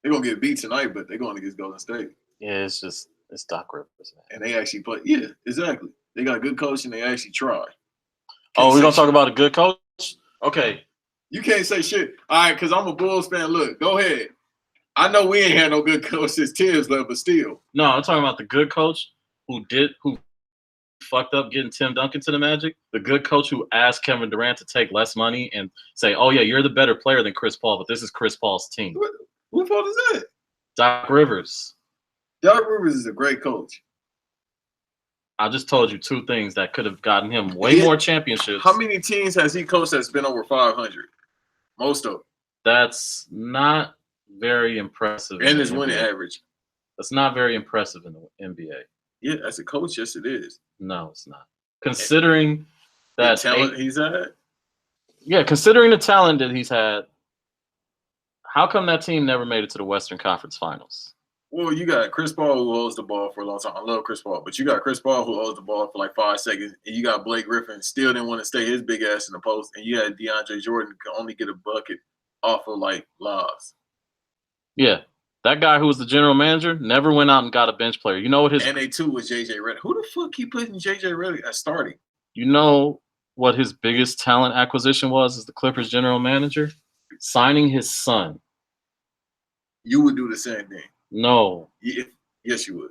They're gonna get beat tonight, but they're going against Golden State. Yeah, it's Doc Rivers, man. And they actually play. Yeah, exactly. They got good coaching. They actually try. Oh, we're say gonna talk shit. about a good coach? Okay. You can't say shit. All right, because I'm a Bulls fan. Look, go ahead. I know we ain't had no good coach since Tibbs left, but still. No, I'm talking about the good coach who fucked up getting Tim Duncan to the Magic. The good coach who asked Kevin Durant to take less money and say, "Oh yeah, you're the better player than Chris Paul, but this is Chris Paul's team." Who fault is that? Doc Rivers. Doc Rivers is a great coach. I just told you 2 things that could have gotten him way Yeah. more championships. How many teams has he coached that's been over 500? Most of them. That's not very impressive. in And the his winning NBA. average. That's not very impressive in the NBA. Yeah, as a coach, yes, it is. No, it's not. Considering that The talent he's had. considering the talent that he's had, how come that team never made it to the Western Conference Finals? Well, you got Chris Paul who holds the ball for a long time. I love Chris Paul, but you got Chris Paul who holds the ball for like 5 seconds, and you got Blake Griffin still didn't want to stay his big ass in the post, and you had DeAndre Jordan who could only get a bucket off of like lobs. Yeah, that guy who was the general manager never went out and got a bench player. You know what his And they too was JJ Redick. Who the fuck he putting JJ Redick as starting? you know what his biggest talent acquisition was as the Clippers general manager? Signing his son. You would do the same thing. No, Yes, you would.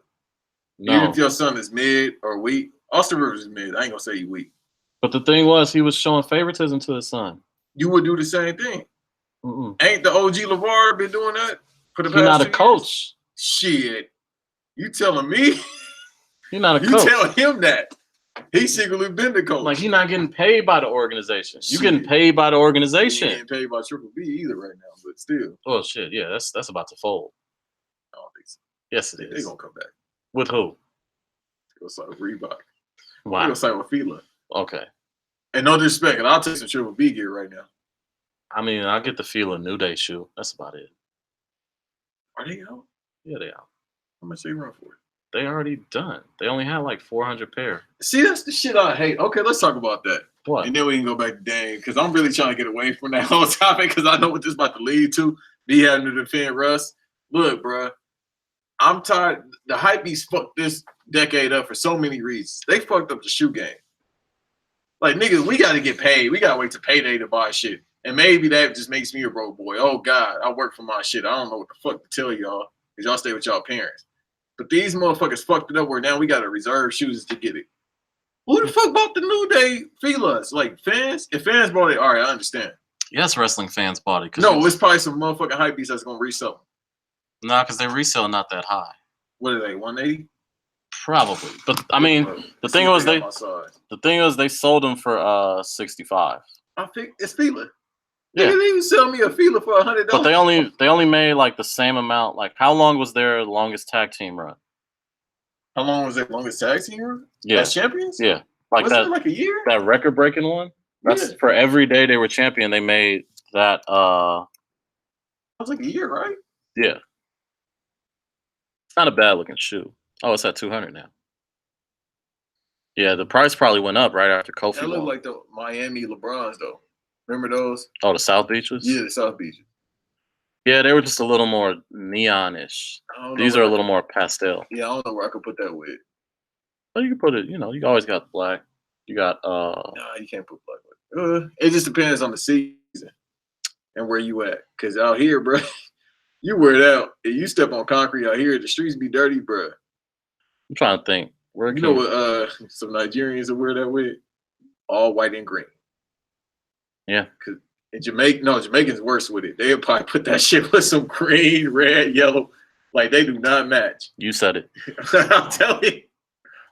no. Even if your son is mid or weak. Austin Rivers is mid. I ain't gonna say he weak. But the thing was, he was showing favoritism to his son. You would do the same thing. Mm-mm. Ain't the OG LeVar been doing that for the He's past not a 2 years? coach. Shit. You telling me? He's not a You coach. tell him that. He secretly been the coach. Like, he's not getting paid by the organization. You Shit. getting paid by the He organization. ain't paid by Triple B either right now, but still. Oh shit, yeah, that's about to fold. I don't think so. Yes, it They is. gonna come back. With who? Go sign with Reebok. They Wow. gonna sign with Fila. Okay. And no disrespect, and I'll take some Triple B gear right now. I mean, I'll get the feel of New Day shoe. That's about it. Are they out? Yeah, they are. How much they run for? They already done. They only had like 400 pair. See, that's the shit I hate. Okay, let's talk about that. What? And then we can go back to Dame, because I'm really trying to get away from that whole topic, because I know what this is about to lead to. Me having to defend Russ. Look, bruh, I'm tired. The Hypebeasts fucked this decade up for so many reasons. They fucked up the shoe game. Like, niggas, we got to get paid. We got to wait to payday to buy shit. And maybe that just makes me a broke boy. Oh, God, I work for my shit. I don't know what the fuck to tell y'all, because y'all stay with y'all parents. But these motherfuckers fucked it up where now we got to reserve shoes to get it. Who the fuck bought the New Day Filas? Like, fans? If fans bought it, all right, I understand. Yes, wrestling fans bought it. No, it's probably some motherfucking Hypebeasts that's going to resell them. Nah, because their resale not that high. What are they, 180? Probably. But I mean, the thing was they sold them for 65. I think it's Fila. Yeah. They didn't even sell me a Fila for $100. But they only made like the same amount. Like, how long was their longest tag team run? How long was their longest tag team run? Yeah. As champions? Yeah. Like Was that it like a year? that record breaking one? That's Yeah. for every day they were champion, they made that That was like a year, right? yeah. It's not a bad looking shoe. Oh, it's at 200 now. Yeah, the price probably went up right after Kofi That looked won. like the Miami LeBrons, though. Remember those? Oh, the South Beaches? Yeah, the South Beach. Yeah, they were just a little more neon-ish. I don't know These where are I a little could- more pastel. Yeah, I don't know where I could put that with. But you can put it, you always got black. You got Nah, you can't put black with it. It just depends on the season and where you at. Because out here, bro, you wear it out. If you step on concrete out here, the streets be dirty, bro. I'm trying to think. Where You know what some Nigerians will wear that with? All white and green. Yeah. Cause in Jamaicans worse with it. They'll probably put that shit with some green, red, yellow. Like, they do not match. You said it. I'm telling you.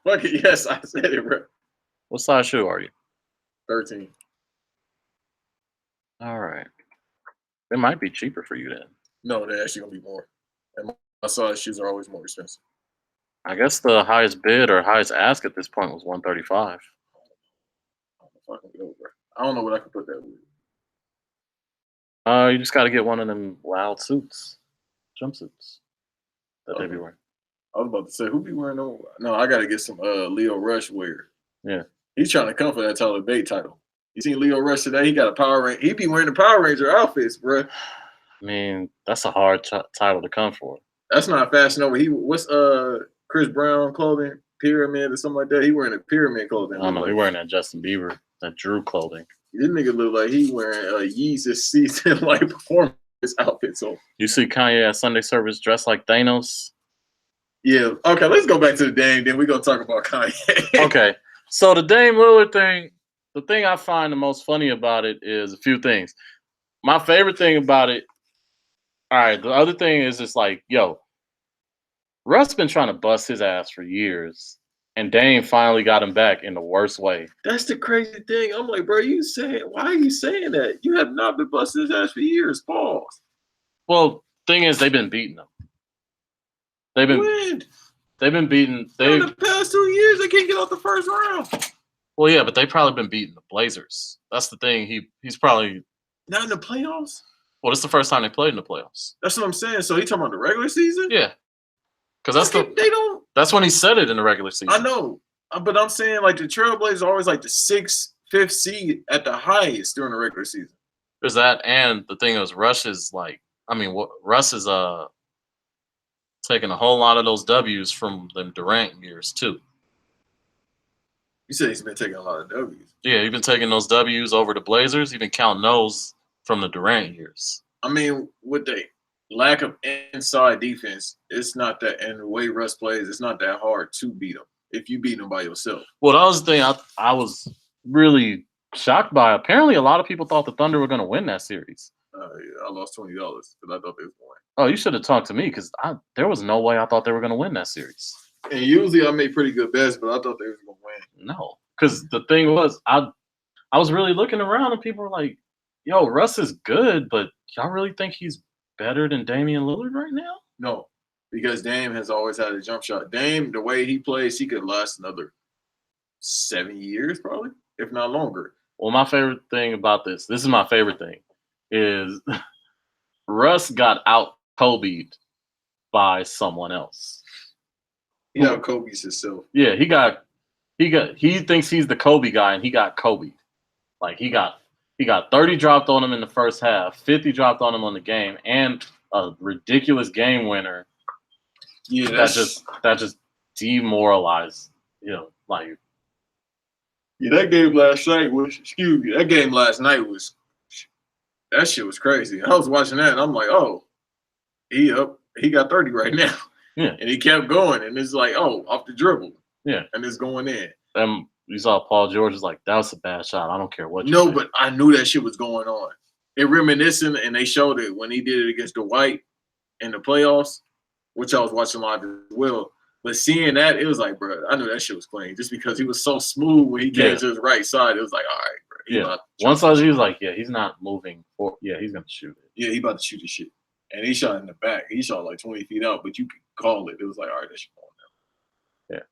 Fuck it, yes, I said it, bro. What size shoe are you? 13. All right. It might be cheaper for you then. No, they're actually gonna be more. And my size shoes are always more expensive. I guess the highest bid or highest ask at this point was 135. I don't know if I can go, bro. I don't know what I can put that with. You just got to get one of them loud suits, jumpsuits that they be wearing. I was about to say, who be wearing those? No, I gotta get some Leo Rush wear. Yeah. He's trying to come for that Tyler Bate title. You seen Leo Rush today? He got a Power Ranger. He be wearing the Power Ranger outfits, bro. I mean, that's a hard title to come for. That's not Fashion Nova. What's Chris Brown clothing? Pyramid or something like that. He wearing a pyramid clothing. I don't know. Like, He wearing that Justin Bieber, that Drew clothing. this nigga look like he wearing Yeezus season like performance outfits on. You see Kanye at Sunday service dressed like Thanos? Yeah. Okay, let's go back to the Dame. Then we're gonna talk about Kanye. Okay. So the Dame Lillard thing, the thing I find the most funny about it is a few things. My favorite thing about it, all right, the other thing is just like, yo, Russ been trying to bust his ass for years, and Dame finally got him back in the worst way. That's the crazy thing. I'm like, bro, why are you saying that? You have not been busting his ass for years. Pause. Well, thing is, they've been beating him. They've been beating. In the past 2 years, they can't get out the first round. Well, yeah, but they've probably been beating the Blazers. That's the thing. He's probably not in the playoffs. Well, this is the first time they played in the playoffs. That's what I'm saying. So he talking about the regular season? Yeah, because they don't. That's when he said it in the regular season. I know, but I'm saying like the Trailblazers are always like the 6th, 5th seed at the highest during the regular season. There's that, and the thing is, Russ is taking a whole lot of those W's from them Durant years too. You said he's been taking a lot of W's. Yeah, he's been taking those W's over the Blazers. He's been counting those from the Durant years. I mean, with the lack of inside defense, it's not that, and the way Russ plays, it's not that hard to beat him if you beat him by yourself. Well, that was the thing I was really shocked by. Apparently, a lot of people thought the Thunder were going to win that series. Yeah, I lost $20 because I thought they was going. Oh, you should have talked to me because there was no way I thought they were going to win that series. And usually I make pretty good bets, but I thought they was going to win. No, because the thing was, I was really looking around and people were like, yo, Russ is good, but y'all really think he's better than Damian Lillard right now? No, because Dame has always had a jump shot. Dame, the way he plays, he could last another 7 years probably, if not longer. Well, my favorite thing about this is my favorite thing, is Russ got out Kobe'd by someone else. He out Kobe's himself. Yeah, he thinks he's the Kobe guy, and he got Kobe. Like he got 30 dropped on him in the first half, 50 dropped on him on the game, and a ridiculous game winner. Yeah, that just demoralized, like. Yeah, that game last night was that shit was crazy. I was watching that and I'm like, oh, he got 30 right now. Yeah. And he kept going, and it's like, oh, off the dribble. Yeah. And it's going in. You saw Paul George is like, that was a bad shot. I don't care what you No, say. but I knew that shit was going on. It reminiscent, and they showed it when he did it against Dwight in the playoffs, which I was watching live as well. But seeing that, it was like, bro, I knew that shit was clean. Just because he was so smooth when he came to his right side, it was like, all right, bro. Once I was like, yeah, he's not moving forward. Yeah, he's going to shoot it. Yeah, he about to shoot the shit. And he shot in the back. He shot like 20 feet out, but you could call it. It was like, all right, that shit going down.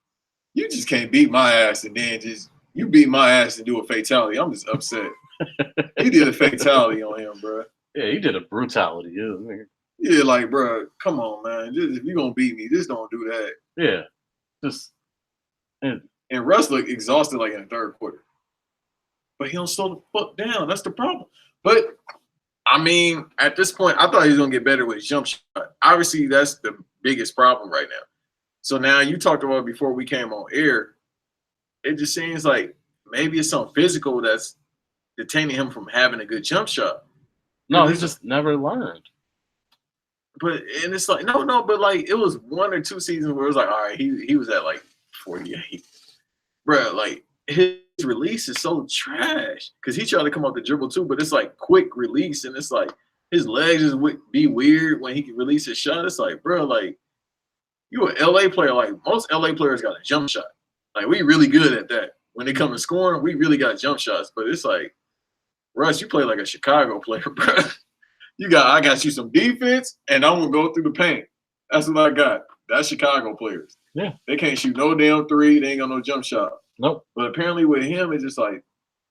Yeah. You just can't beat my ass and then you beat my ass and do a fatality. I'm just upset. He did a fatality on him, bro. Yeah, he did a brutality. Yeah, like, bro, come on, man. If you're going to beat me, just don't do that. Yeah. And Russ looked exhausted like in the third quarter. But he don't slow the fuck down. That's the problem. But, I mean, at this point, I thought he was going to get better with his jump shot. Obviously, that's the biggest problem right now. So now you talked about it before we came on air. It just seems like maybe it's something physical that's detaining him from having a good jump shot. No, he just never learned. But and it's like no, but like it was 1 or 2 seasons where it was like, all right, he was at like 48. Bro, like his release is so trash because he tried to come off the dribble too, but it's like quick release, and it's like his legs just be weird when he can release his shot. It's like, bro, like you an LA player. Like most LA players got a jump shot. Like we really good at that. When they come to scoring, we really got jump shots. But it's like, Russ, you play like a Chicago player, bro. I got you some defense, and I'm gonna go through the paint. That's what I got. That's Chicago players. Yeah. They can't shoot no damn three. They ain't got no jump shot. Nope. But apparently with him, it's just like,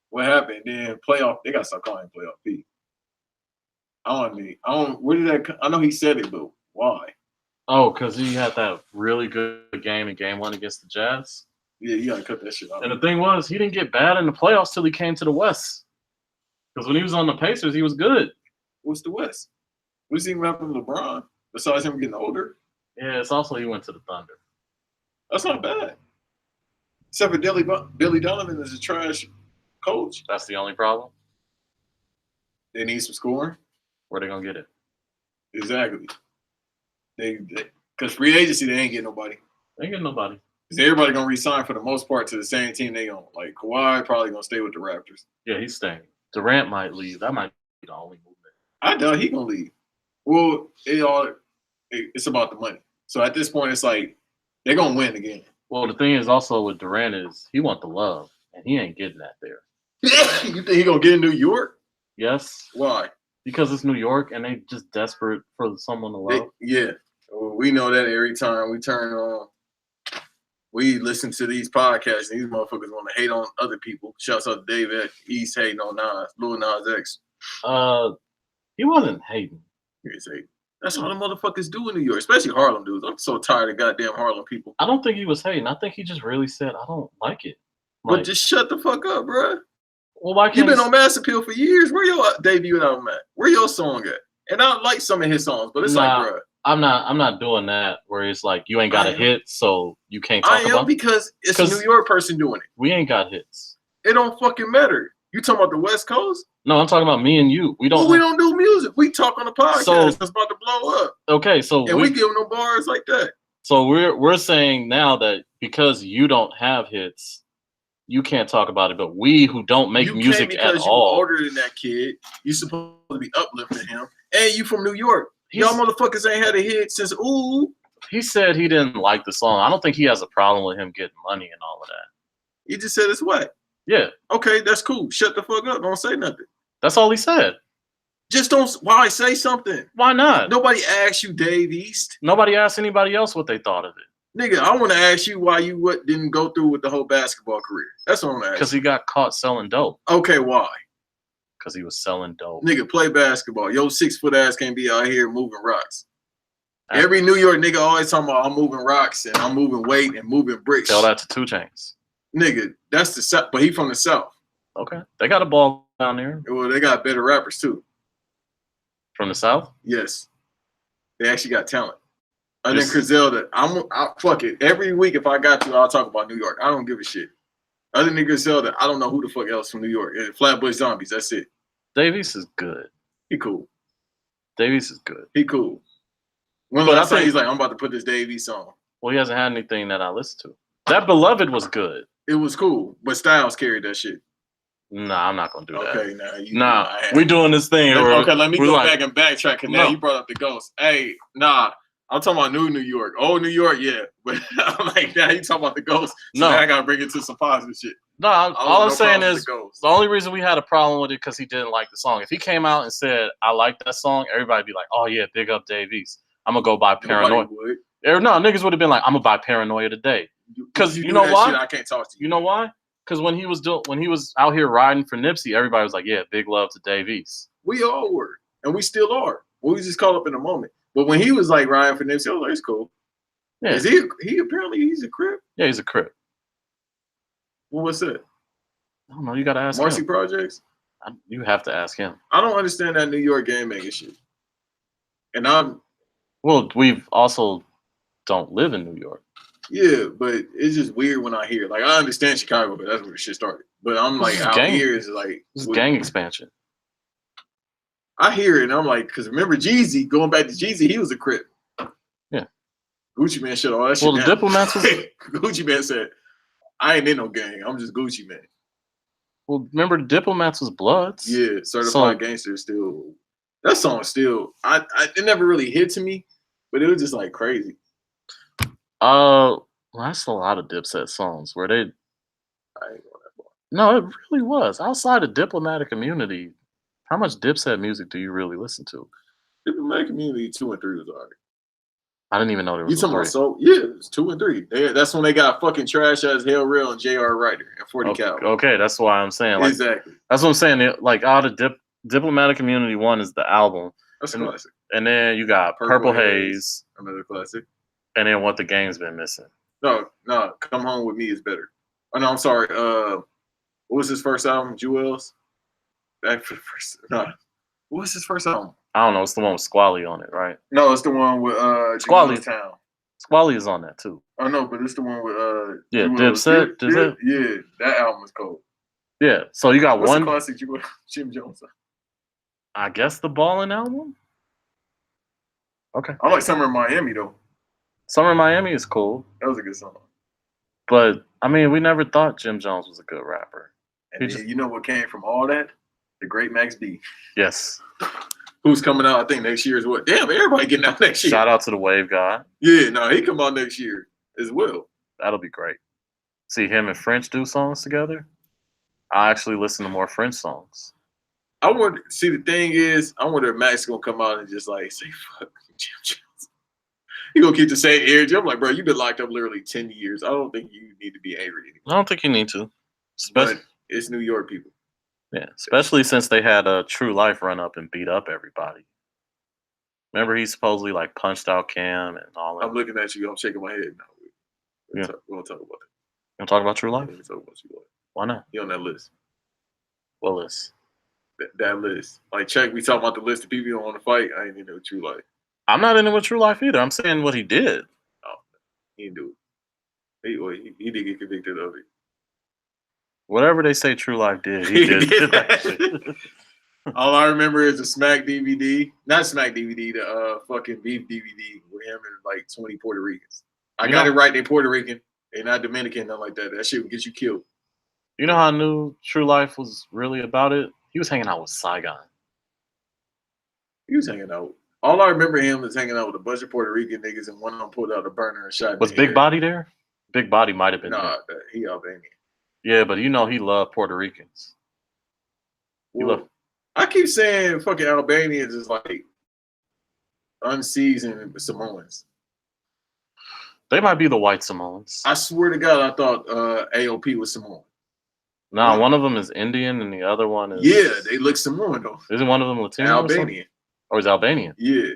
what happened? Then playoff, they got to start calling him playoff P. Where did that? I know he said it, but why? Oh, because he had that really good game in game 1 against the Jazz. Yeah, you gotta cut that shit out. And the thing was, he didn't get bad in the playoffs till he came to the West. Because when he was on the Pacers, he was good. What's the West? What's even happened to LeBron besides him getting older? Yeah, it's also he went to the Thunder. That's not bad. Except for Billy Donovan is a trash coach. That's the only problem. They need some scoring. Where they gonna get it? Exactly. Because free agency, they ain't getting nobody. They ain't getting nobody. Because everybody gonna resign for the most part to the same team they own. Like Kawhi probably gonna stay with the Raptors. Yeah, he's staying. Durant might leave. That might be the only movement. I doubt he gonna leave. Well, it's about the money. So at this point, it's like they're gonna win again. Well, the thing is also with Durant is he want the love, and he ain't getting that there. You think he gonna get in New York? Yes. Why? Because it's New York, and they just desperate for someone to love. Yeah. Well, we know that every time we turn on, we listen to these podcasts, and these motherfuckers want to hate on other people. Shouts out to David. He's hating on Nas, Lil Nas X. He wasn't hating. He's hating. That's what the motherfuckers do in New York, especially Harlem dudes. I'm so tired of goddamn Harlem people. I don't think he was hating. I think he just really said, I don't like it. But just shut the fuck up, bro. Well, why can't You've been on Mass Appeal for years. Where your debut album at? Where your song at? And I like some of his songs, but it's like, bro. I'm not doing that where it's like you ain't got a hit, so you can't talk about it. Because it's a New York person doing it. We ain't got hits. It don't fucking matter. You talking about the West Coast? No, I'm talking about me and you. We don't do music. We talk on the podcast that's about to blow up. Okay, so we give them no bars like that. So we're saying now that because you don't have hits, you can't talk about it. But we who don't make music at all, you're older than that kid, you supposed to be uplifting him, and you from New York. Y'all motherfuckers ain't had a hit since ooh. He said he didn't like the song. I don't think he has a problem with him getting money and all of that. He just said it's whack. Yeah. Okay, that's cool. Shut the fuck up. Don't say nothing. That's all he said. Just don't. Why say something? Why not? Nobody asked you, Dave East. Nobody asked anybody else what they thought of it. Nigga, I want to ask you why you didn't go through with the whole basketball career. That's what I'm asking. Because he got caught selling dope. Okay, why? Because he was selling dope. Nigga, play basketball. Yo, 6-foot ass can't be out here moving rocks. Every New York nigga always talking about I'm moving rocks and I'm moving weight and moving bricks. Tell that to 2 Chainz. Nigga, that's the South, but he from the South. Okay, they got a ball down there. Well, they got better rappers too. From the South? Yes, they actually got talent. Other than Griselda, fuck it. Every week, if I got to, I'll talk about New York. I don't give a shit. Other than Griselda, I don't know who the fuck else from New York. Flatbush Zombies, that's it. Davies is good. He cool. Davies is good. He cool. When last time he's like, I'm about to put this Davies song. Well, he hasn't had anything that I listened to. That Beloved was good. It was cool, but Styles carried that shit. Nah, I'm not gonna do that. Okay, we doing this thing. Okay, let me go back and backtrack. And now you brought up the Ghost. Hey, nah, I'm talking about New York. Old New York, yeah. But I'm like, now you talking about the Ghost. So now I gotta bring it to some positive shit. No, all I'm saying is the only reason we had a problem with it because he didn't like the song. If he came out and said, I like that song, everybody'd be like, oh yeah, big up Davies. I'm gonna go buy Paranoia. No, niggas would have been like, I'm gonna buy Paranoia today. Because you know why? I can't talk to you. You know why? Because when he was out here riding for Nipsey, everybody was like, yeah, big love to Davies. We all were, and we still are. We was just caught up in the moment. But when he was like riding for Nipsey, I was like, it's cool. Yeah. Is he apparently he's a Crip? Yeah, he's a Crip. Well, what's that? I don't know. You gotta ask Marcy him. Projects? You have to ask him. I don't understand that New York game making shit. And we've also don't live in New York. Yeah, but it's just weird when I hear. Like, I understand Chicago, but that's where the shit started. But I'm like, out here is like this is gang expansion. I hear it, and I'm like, because remember Jeezy, going back to Jeezy, he was a Crip. Yeah. Gucci Man shut all that shit down. Well, the Diplomats was... Gucci Man said, I ain't in no gang. I'm just Gucci Man. Well, remember the Diplomats was Bloods? Yeah, Certified Gangster still. That song still, it never really hit to me, but it was just like crazy. Well, that's a lot of Dipset songs where they. I ain't going that far. No, it really was. Outside of Diplomatic Immunity, How much Dipset music do you really listen to? Diplomatic Community 2 and 3 was alright. I didn't even know there You was a talking three. about Soul? Yeah, it's 2 and 3. That's when they got fucking trash ass Hell Real and J.R. Ryder and 40 Cal. Okay, that's why I'm saying like Exactly. that's what I'm saying. Like out of Diplomatic Community 1 is the album, That's and, classic. and then you got Purple Haze, another classic. and then What the Game's Been Missing. No, Come Home With Me is better. Oh no, I'm sorry. What was his first album? Jewels. What was his first album? I don't know. It's the one with Squally on it, right? No, it's the one with Squally. Town. Squally is on that too. I know, but it's the one with Yeah, Jewels. Dipset. Yeah, that album is cold. Yeah, so you got What's one. the classic Jim Jones? I guess the Ballin' album. Okay. I like Summer in Miami though. Summer in Miami is cool, That was a good song. but I mean, we never thought Jim Jones was a good rapper. And then, you know what came from all that? The great Max B. Yes. Who's coming out, I think, next year as well. Damn, everybody getting out next year. Shout out to the Wave guy. Yeah, no, he come out next year as well. That'll be great. See him and French do songs together. I actually listen to more French songs. I wonder, see, the thing is, I wonder if Max gonna come out and just like say, fuck Jim Jones. He gonna keep the same energy. I'm like, bro, you've been locked up literally 10 years. I don't think you need to be angry anymore. I don't think you need to. But it's New York people. Yeah, especially since they had a True Life run up and beat up everybody. Remember, he supposedly like punched out Cam and all that. I'm looking at you. I'm shaking my head. No, we'll talk about that. You want to talk about True Life? We'll talk about you. Why not? He on that list. What list? That list. Like, check. We talking about the list of people you don't want to fight. I ain't into with True Life. I'm not into with True Life either. I'm saying what he did. Oh, he didn't do it. He did get convicted of it. Whatever they say True Life did, he did that shit. All I remember is the Smack DVD. Not Smack DVD, the fucking Beef DVD with him and like 20 Puerto Ricans. I got it right. They Puerto Rican. They not Dominican, nothing like that. That shit would get you killed. You know how I knew True Life was really about it? He was hanging out with Saigon. He was hanging out. All I remember him is hanging out with a bunch of Puerto Rican niggas, and one of them pulled out a burner and shot. Was Big Body there? Big Body might have been Nah, there. he Albanian. Yeah, but you know he loved Puerto Ricans. I keep saying fucking Albanians is like unseasoned Samoans. They might be the white Samoans. I swear to God, I thought AOP was Samoan. No, one of them is Indian and the other one is... Yeah, they look Samoan though. Isn't one of them Latino? Albanian. Or is Albanian? Yeah.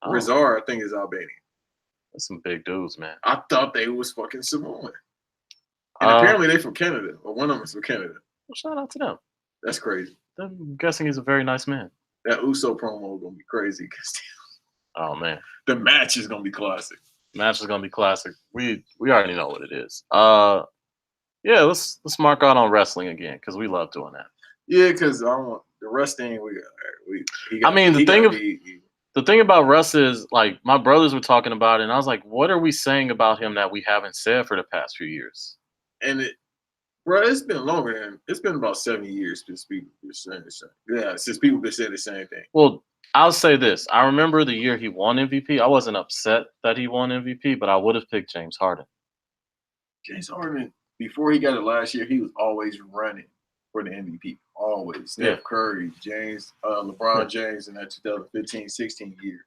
Oh. Rizar, I think, is Albanian. That's some big dudes, man. I thought they was fucking Samoan. And apparently they from Canada. Or one of them is from Canada. Well, shout out to them. That's crazy. I'm guessing he's a very nice man. That Uso promo is gonna be crazy. Oh man. The match is gonna be classic. Match is gonna be classic. We already know what it is. Yeah, let's mark out on wrestling again because we love doing that. Yeah, because I don't want the wrestling. The thing about Russ is like my brothers were talking about it, and I was like, what are we saying about him that we haven't said for the past few years? And it's been longer than it's been about 70 years since people been saying the same. Yeah, since people been saying the same thing. Well, I'll say this. I remember the year he won MVP. I wasn't upset that he won MVP, but I would have picked James Harden. James Harden, before he got it last year, he was always running for the MVP. Always. Steph Curry, LeBron James in that 2015-16 year.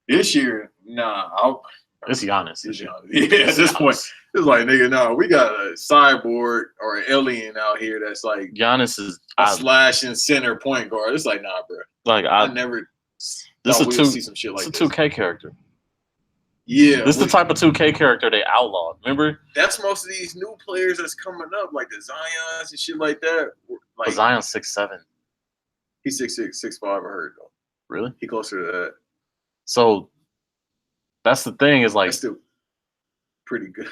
This year, nah. It's Giannis. Yeah, at this point, it's like, nigga, no, we got a cyborg or an alien out here that's like Giannis is a slashing center point guard. It's like, nah, bro. Like I never. This is see some shit like this. 2K character. Yeah, this is the type of 2K character they outlawed. Remember? That's most of these new players that's coming up, like the Zions and shit like that. Like Zion's 6'7". He's 6'6", 6'5", I heard though. Really? He closer to that. So that's the thing is like that's still pretty good.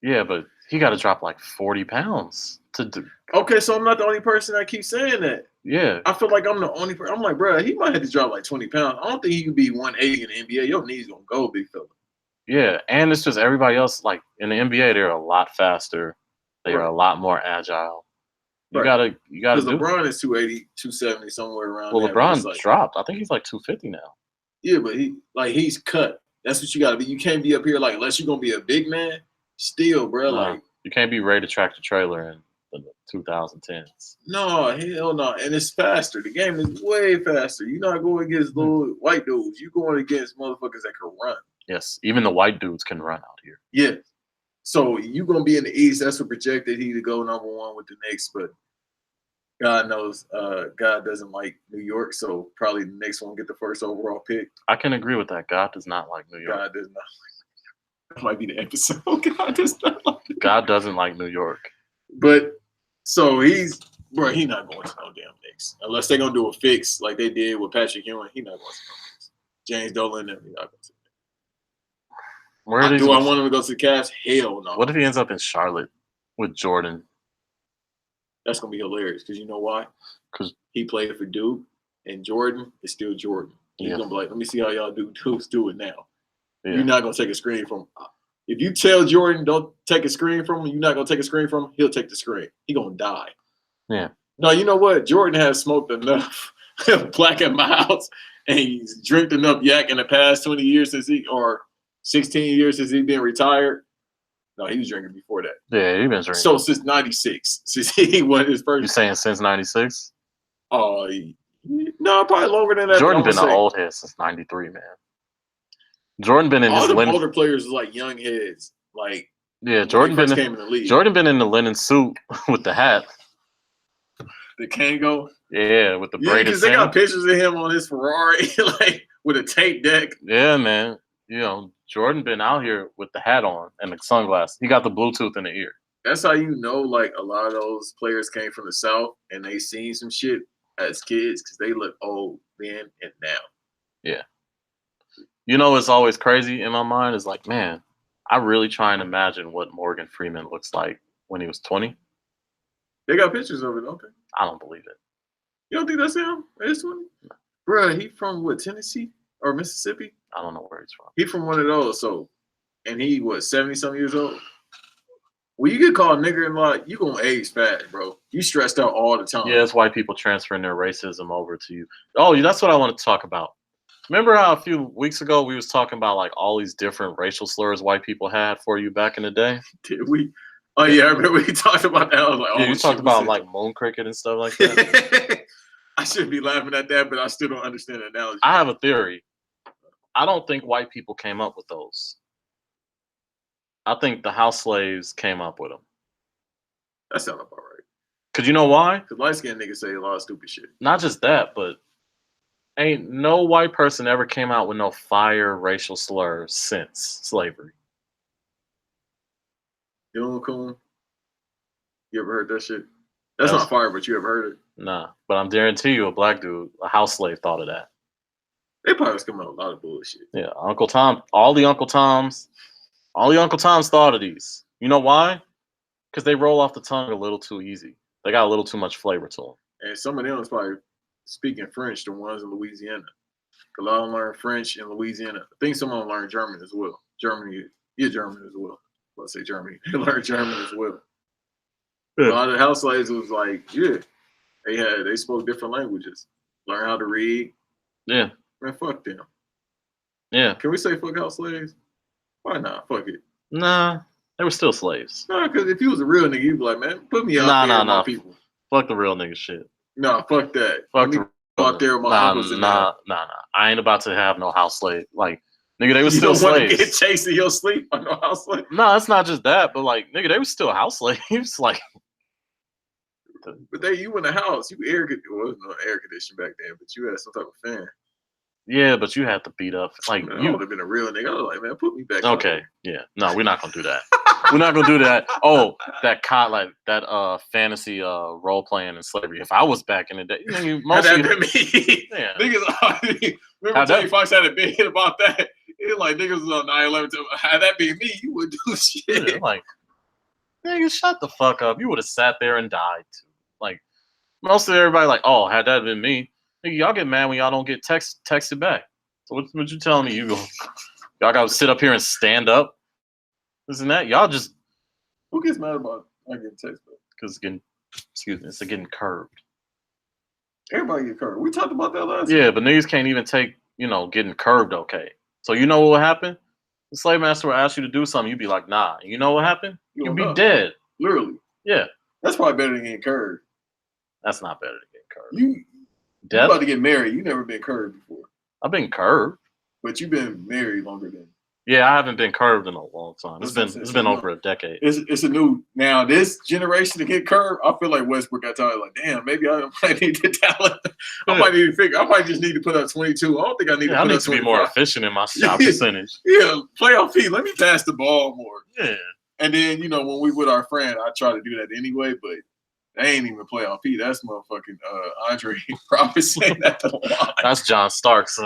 Yeah, but he got to drop like 40 pounds to do. Okay, so I'm not the only person that keeps saying that. Yeah. I feel like I'm the only person. I'm like, bro, he might have to drop like 20 pounds. I don't think he can be 180 in the NBA. Your knees gonna go, big fella. Yeah, and it's just everybody else. Like in the NBA, they're a lot faster. They are a lot more agile. You gotta do. Because LeBron is 280, 270, somewhere around. Well, LeBron dropped. I think he's like 250 now. Yeah, but he's cut. That's what you gotta be. You can't be up here like unless you're gonna be a big man. Still, bro, like you can't be ready to track the trailer and than the 2010s. No, hell no. And it's faster. The game is way faster. You're not going against little white dudes. You're going against motherfuckers that can run. Yes, even the white dudes can run out here. Yeah. So you're going to be in the East. That's what projected he to go #1 with the Knicks. But God knows, God doesn't like New York. So probably the Knicks won't get the first overall pick. I can agree with that. God does not like New York. God does not like that might be the episode. God does not like God doesn't like New York. But so he's not going to no damn Knicks unless they're gonna do a fix like they did with Patrick Ewing. He's not going to no Knicks. James Dolan and he's not going to. Do I want him to go to the Cavs? Hell no. What if he ends up in Charlotte with Jordan? That's gonna be hilarious because you know why? Because he played for Duke and Jordan is still Jordan. He's gonna be like, let me see how y'all do it now. Yeah. You're not gonna take a screen from him. If you tell Jordan don't take a screen from him, you're not gonna take a screen from him, he'll take the screen. He gonna die. Yeah. No, you know what? Jordan has smoked enough black and miles and he's drank enough yak in the past 20 years or 16 years since he's been retired. No, he was drinking before that. Yeah, he's been drinking. So since 96, since he won his first. You saying since 96? No, probably longer than that. Jordan been an old head since 93, man. Jordan been in all his the older players is like young heads. Like Jordan been came in the league. Jordan been in the linen suit with the hat. The Kango. Yeah, with the braided. Because they got pictures of him on his Ferrari, like with a tape deck. Yeah, man. You know, Jordan been out here with the hat on and the sunglasses. He got the Bluetooth in the ear. That's how you know, like, a lot of those players came from the South and they seen some shit as kids because they look old then and now. Yeah. You know, it's always crazy in my mind is like, man, I really try and imagine what Morgan Freeman looks like when he was 20. They got pictures of it, don't they? I don't believe it. You don't think that's him? It's 20? No. Bruh, he from what, Tennessee or Mississippi? I don't know where he's from. He from one of those, so, and he, 70-something years old? Well, you get called nigger and like, you gonna age fast, bro. You stressed out all the time. Yeah, it's white people transferring their racism over to you. Oh, that's what I want to talk about. Remember how a few weeks ago we was talking about like all these different racial slurs white people had for you back in the day? Did we? Oh yeah, I remember we talked about that. I was like, yeah, you talked about like moon cricket and stuff like that. I shouldn't be laughing at that, but I still don't understand the analogy. I have a theory. I don't think white people came up with those. I think the house slaves came up with them. That sounds about right. Cause you know why? Cause light-skinned niggas say a lot of stupid shit. Not just that, but ain't no white person ever came out with no fire racial slurs since slavery. Coon. You ever heard that shit? That's not fire, but you ever heard it? Nah, but I'm guarantee you a black dude, a house slave, thought of that. They probably was coming up with a lot of bullshit. Yeah, Uncle Tom, all the Uncle Toms thought of these. You know why? Because they roll off the tongue a little too easy. They got a little too much flavor to them. And some of them is probably speaking French, the ones in Louisiana. A lot of them learn French in Louisiana. I think some of them learn German as well. German as well. Let's say Germany. They learned German as well. Yeah. A lot of the house slaves was like, yeah, they spoke different languages. Learn how to read. Yeah. Man, fuck them. Yeah. Can we say fuck house slaves? Why not? Fuck it. Nah, they were still slaves. Nah, because if you was a real nigga, you'd be like, man, put me out there with my people. Fuck the real nigga shit. Nah, fuck that. Fuck the out there with my uncles. Nah. I ain't about to have no house slave. Like, nigga, they was still slaves. You get chased in your sleep on no house slave? No, it's not just that, but like, nigga, they was still house slaves. Like, but you in the house, well, there was no air conditioning back then, but you had some type of fan. Yeah, but you had to beat up. Like, man, you would have been a real nigga. I was like, man, put me back. Okay, yeah. No, we're not gonna do that. We're not gonna do that. Oh, that fantasy role playing in slavery. If I was back in the day, had that been me? Yeah. Niggas, remember Jamie Foxx had a big hit about that? It like niggas was on 9/11. Had that been me, you would do shit. Yeah, like, nigga, shut the fuck up. You would have sat there and died too. Like, most of everybody like, oh, had that been me, nigga, y'all get mad when y'all don't get texted back. So what you telling me? Y'all gotta sit up here and stand up? Isn't that y'all just? Who gets mad about I get text back? Because it's getting curved. Everybody get curved. We talked about that last. Yeah, but niggas can't even take getting curved. Okay, so you know what will happen? The slave master will ask you to do something. You'd be like, nah. You know what happened? You'd be dead. Literally. Yeah. That's probably better than getting curved. That's not better than getting curved. You Death? about to get married. You never been curved before, I've been curved. but you've been married longer than. Yeah, I haven't been curved in a long time. That's what I'm saying. It's So, been you know, over a decade. It's a new now. This generation to get curved, I feel like Westbrook got tired. Like, damn, maybe I might need the talent. I might need to figure. I might just need to put up 22. I don't think I need to I put need up to be 25. more efficient in my shot percentage. Yeah, playoff P. Let me pass the ball more. Yeah. And then when we with our friend, I try to do that anyway, but they ain't even playoff P. That's motherfucking Andre Robinson at the line. That's John Starks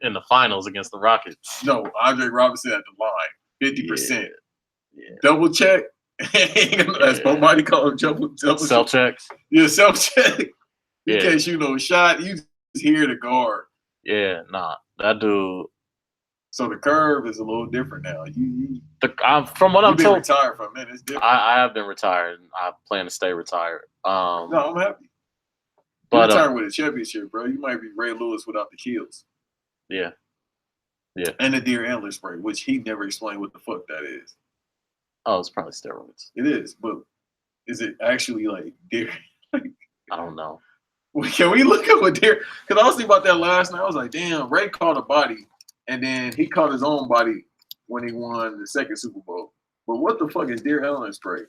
in the finals against the Rockets. No, Andre Robinson at the line, 50%. Yeah. Double check. That's somebody call him double Self checks. Yeah, self check. You Yeah. can't shoot no shot. You just here to guard. Yeah, nah. That dude. So the curve is a little different now. From what I'm You've been told, retired for a minute. It's different. I have been retired. And I plan to stay retired. No, I'm happy. But You're retired with a championship, bro. You might be Ray Lewis without the kills. Yeah. And the deer antler spray, which he never explained what the fuck that is. Oh, it's probably steroids. It is, but is it actually like deer? I don't know. Can we look up what deer? Because I was thinking about that last night. I was like, damn, Ray caught a body, and then he caught his own body when he won the second Super Bowl. But what the fuck is deer antler spray?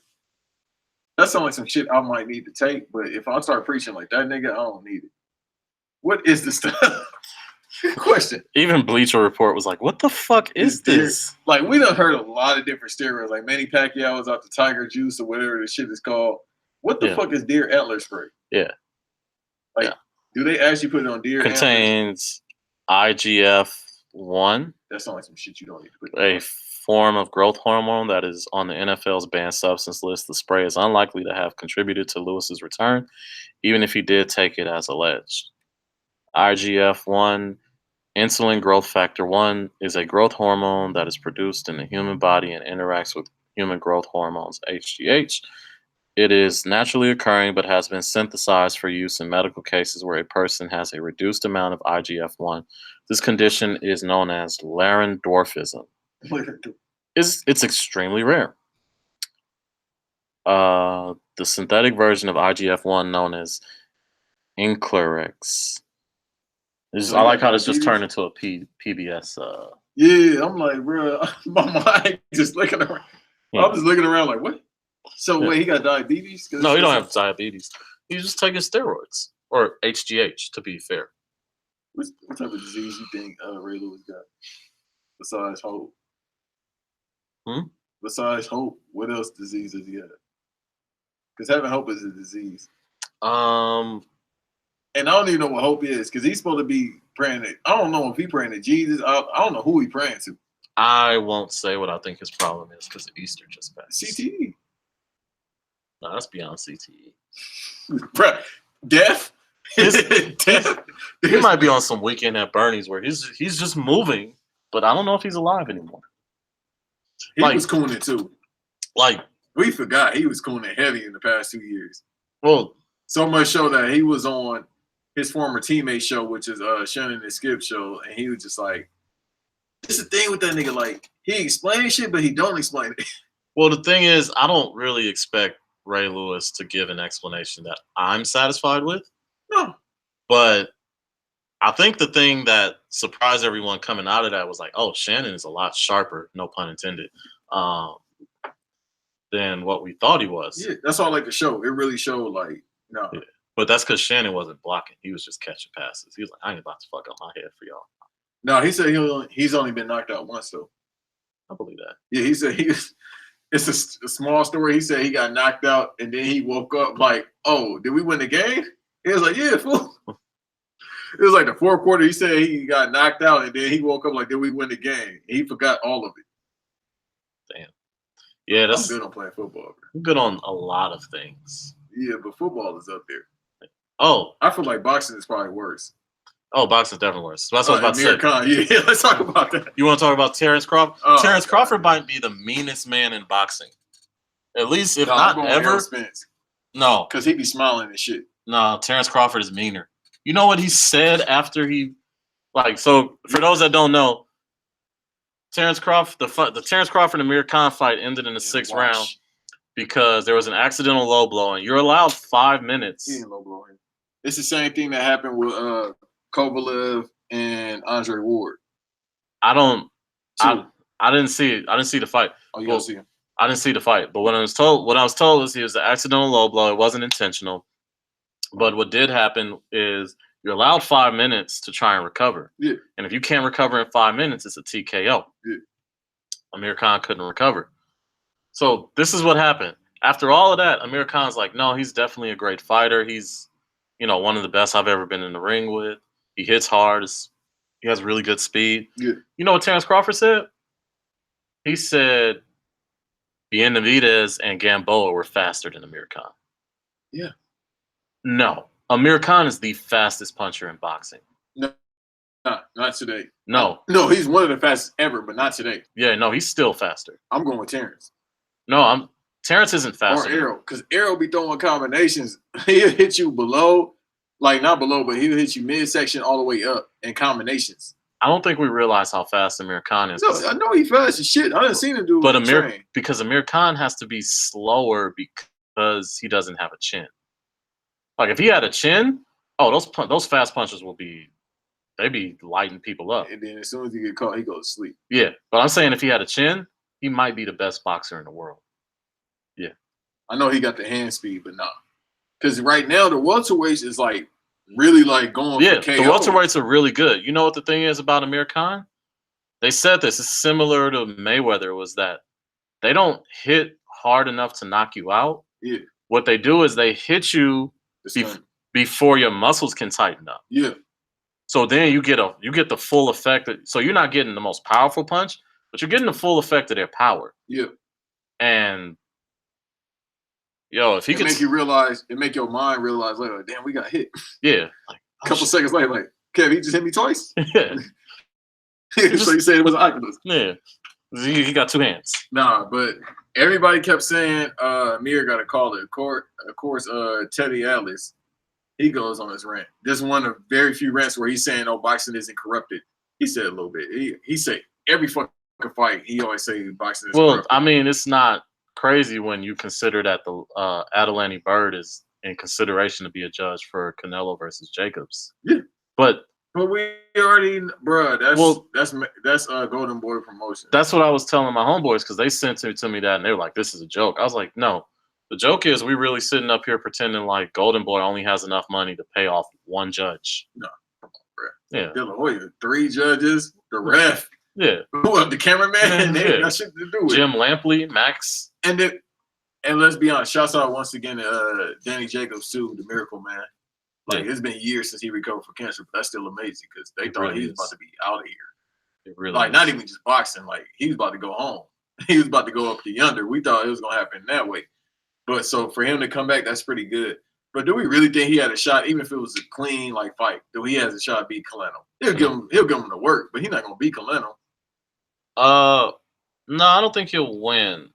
That sounds like some shit I might need to take. But if I start preaching like that, nigga, I don't need it. What is the stuff? Question. Even Bleacher Report was like, "What the fuck is this?" Like, we done heard a lot of different steroids. Like Manny Pacquiao was out the Tiger Juice or whatever the shit is called. What the fuck is deer antler spray? Yeah. Like, do they actually put it on deer Contains IGF-1. That sounds like some shit you don't need to put. A form of growth hormone that is on the NFL's banned substance list. The spray is unlikely to have contributed to Lewis's return, even if he did take it as alleged. IGF-1, insulin growth factor 1, is a growth hormone that is produced in the human body and interacts with human growth hormones, HGH. It is naturally occurring but has been synthesized for use in medical cases where a person has a reduced amount of IGF-1. This condition is known as larynx-dwarfism. It's extremely rare. The synthetic version of IGF-1 known as Inclirix. I like how this just turned into a PBS. Yeah, I'm like, bro, my mind just looking around. I'm just looking around like, what? So wait, he got diabetes? No, he don't have diabetes. He's just taking steroids or HGH. To be fair, what type of disease you think Ray Lewis got besides hope? Besides hope, what else disease does he have? Because having hope is a disease. And I don't even know what hope is because he's supposed to be praying to, I don't know if he's praying to Jesus. I don't know who he's praying to. I won't say what I think his problem is because Easter just passed. CTE. No, that's beyond CTE. Bruh, death? Death? He might be on some Weekend at Bernie's where he's just moving, but I don't know if he's alive anymore. He was cooning too. Like, we forgot he was cooning heavy in the past 2 years. Well, so much so that he was on his former teammate show, which is Shannon and Skip show, and he was just like, "This is the thing with that nigga. Like, he explains shit, but he don't explain it." Well, the thing is, I don't really expect Ray Lewis to give an explanation that I'm satisfied with. No, but I think the thing that surprised everyone coming out of that was like, "Oh, Shannon is a lot sharper, no pun intended, than what we thought he was." Yeah, that's all like the show. It really showed like, no. Yeah. But that's because Shannon wasn't blocking. He was just catching passes. He was like, "I ain't about to fuck up my head for y'all." No, he said he's only been knocked out once though. I believe that. Yeah, he said it's a small story. He said he got knocked out and then he woke up like, "Oh, did we win the game?" He was like, "Yeah, fool." It was like the fourth quarter. He said he got knocked out and then he woke up like, "Did we win the game?" He forgot all of it. Damn. Yeah, I'm good on playing football. Bro. I'm good on a lot of things. Yeah, but football is up there. Oh, I feel like boxing is probably worse. Oh, boxing's definitely worse. That's what I was about to say. Yeah, let's talk about that. You want to talk about Terrence Crawford? Terrence Crawford might be the meanest man in boxing. At least, if not ever. No. Because he be smiling and shit. No, Terrence Crawford is meaner. You know what he said after he, so for those that don't know, Terrence Crawford, the Terrence Crawford and Amir Khan fight ended in the 6th round. because there was an accidental low blow, and you're allowed 5 minutes. He didn't low blow him. It's the same thing that happened with Kovalev and Andre Ward. I don't. Two. I didn't see it. I didn't see the fight. Oh, you Well, don't see him. I didn't see the fight, but what I was told is it was an accidental low blow. It wasn't intentional. But what did happen is you're allowed 5 minutes to try and recover. Yeah. And if you can't recover in 5 minutes, it's a TKO. Yeah. Amir Khan couldn't recover. So this is what happened. After all of that, Amir Khan's like, no, he's definitely a great fighter. He's, one of the best I've ever been in the ring with. He hits hard. He has really good speed. Yeah. You know what Terrence Crawford said? He said Benavidez and Gamboa were faster than Amir Khan. Yeah. No. Amir Khan is the fastest puncher in boxing. No, not today. No. No, he's one of the fastest ever, but not today. Yeah, no, he's still faster. I'm going with Terrence. No, Terrence isn't faster. Or Errol, because Errol be throwing combinations. He'll hit you below, like not below, but he'll hit you midsection all the way up in combinations. I don't think we realize how fast Amir Khan is. No, I know he fast as shit. I didn't seen him do but train. Because Amir Khan has to be slower because he doesn't have a chin. Like if he had a chin, those fast punches they be lighting people up. And then as soon as he get caught, he goes to sleep. Yeah, but I'm saying if he had a chin, he might be the best boxer in the world. Yeah. I know he got the hand speed, but nah. Because right now the welterweights is like really like going for KO. The welterweights are really good. You know what the thing is about Amir Khan? They said this is similar to Mayweather, was that they don't hit hard enough to knock you out. Yeah. What they do is they hit you before your muscles can tighten up. Yeah. So then you get the full effect. So you're not getting the most powerful punch, but you're getting the full effect of their power. Yeah. And if he could make you realize, it make your mind realize later, damn, we got hit. Yeah. Like a couple seconds later, like, Kev, he just hit me twice. Yeah. So you said it was an Oculus. Yeah. He got two hands. Nah, but everybody kept saying Amir got to call it. Of course, Teddy Atlas, he goes on his rant. This is one of very few rants where he's saying, "Oh, boxing isn't corrupted." He said a little bit. He said every fucking fight, he always say boxing is corrupted. I mean, it's not crazy when you consider that the Adelante Bird is in consideration to be a judge for Canelo versus Jacobs. Yeah, but we already, bro. That's Golden Boy promotion. That's what I was telling my homeboys because they sent it to me that and they were like, "This is a joke." I was like, "No, the joke is we really sitting up here pretending like Golden Boy only has enough money to pay off one judge." No, come on, bro. Yeah, De La Hoya, 3 judges, the ref. Yeah, the cameraman. They got shit to do with Jim Lampley, Max, and let's be honest. Shouts out once again to Danny Jacobs too, the Miracle Man. Like it's been years since he recovered from cancer, but that's still amazing because they thought he was about to be out of here. It really like not even just boxing, like he was about to go home. He was about to go up to yonder. We thought it was gonna happen that way. But so for him to come back, that's pretty good. But do we really think he had a shot, even if it was a clean like fight? Do he has a shot to beat Canelo? He'll give him the work, but he's not gonna beat Canelo. No, I don't think he'll win.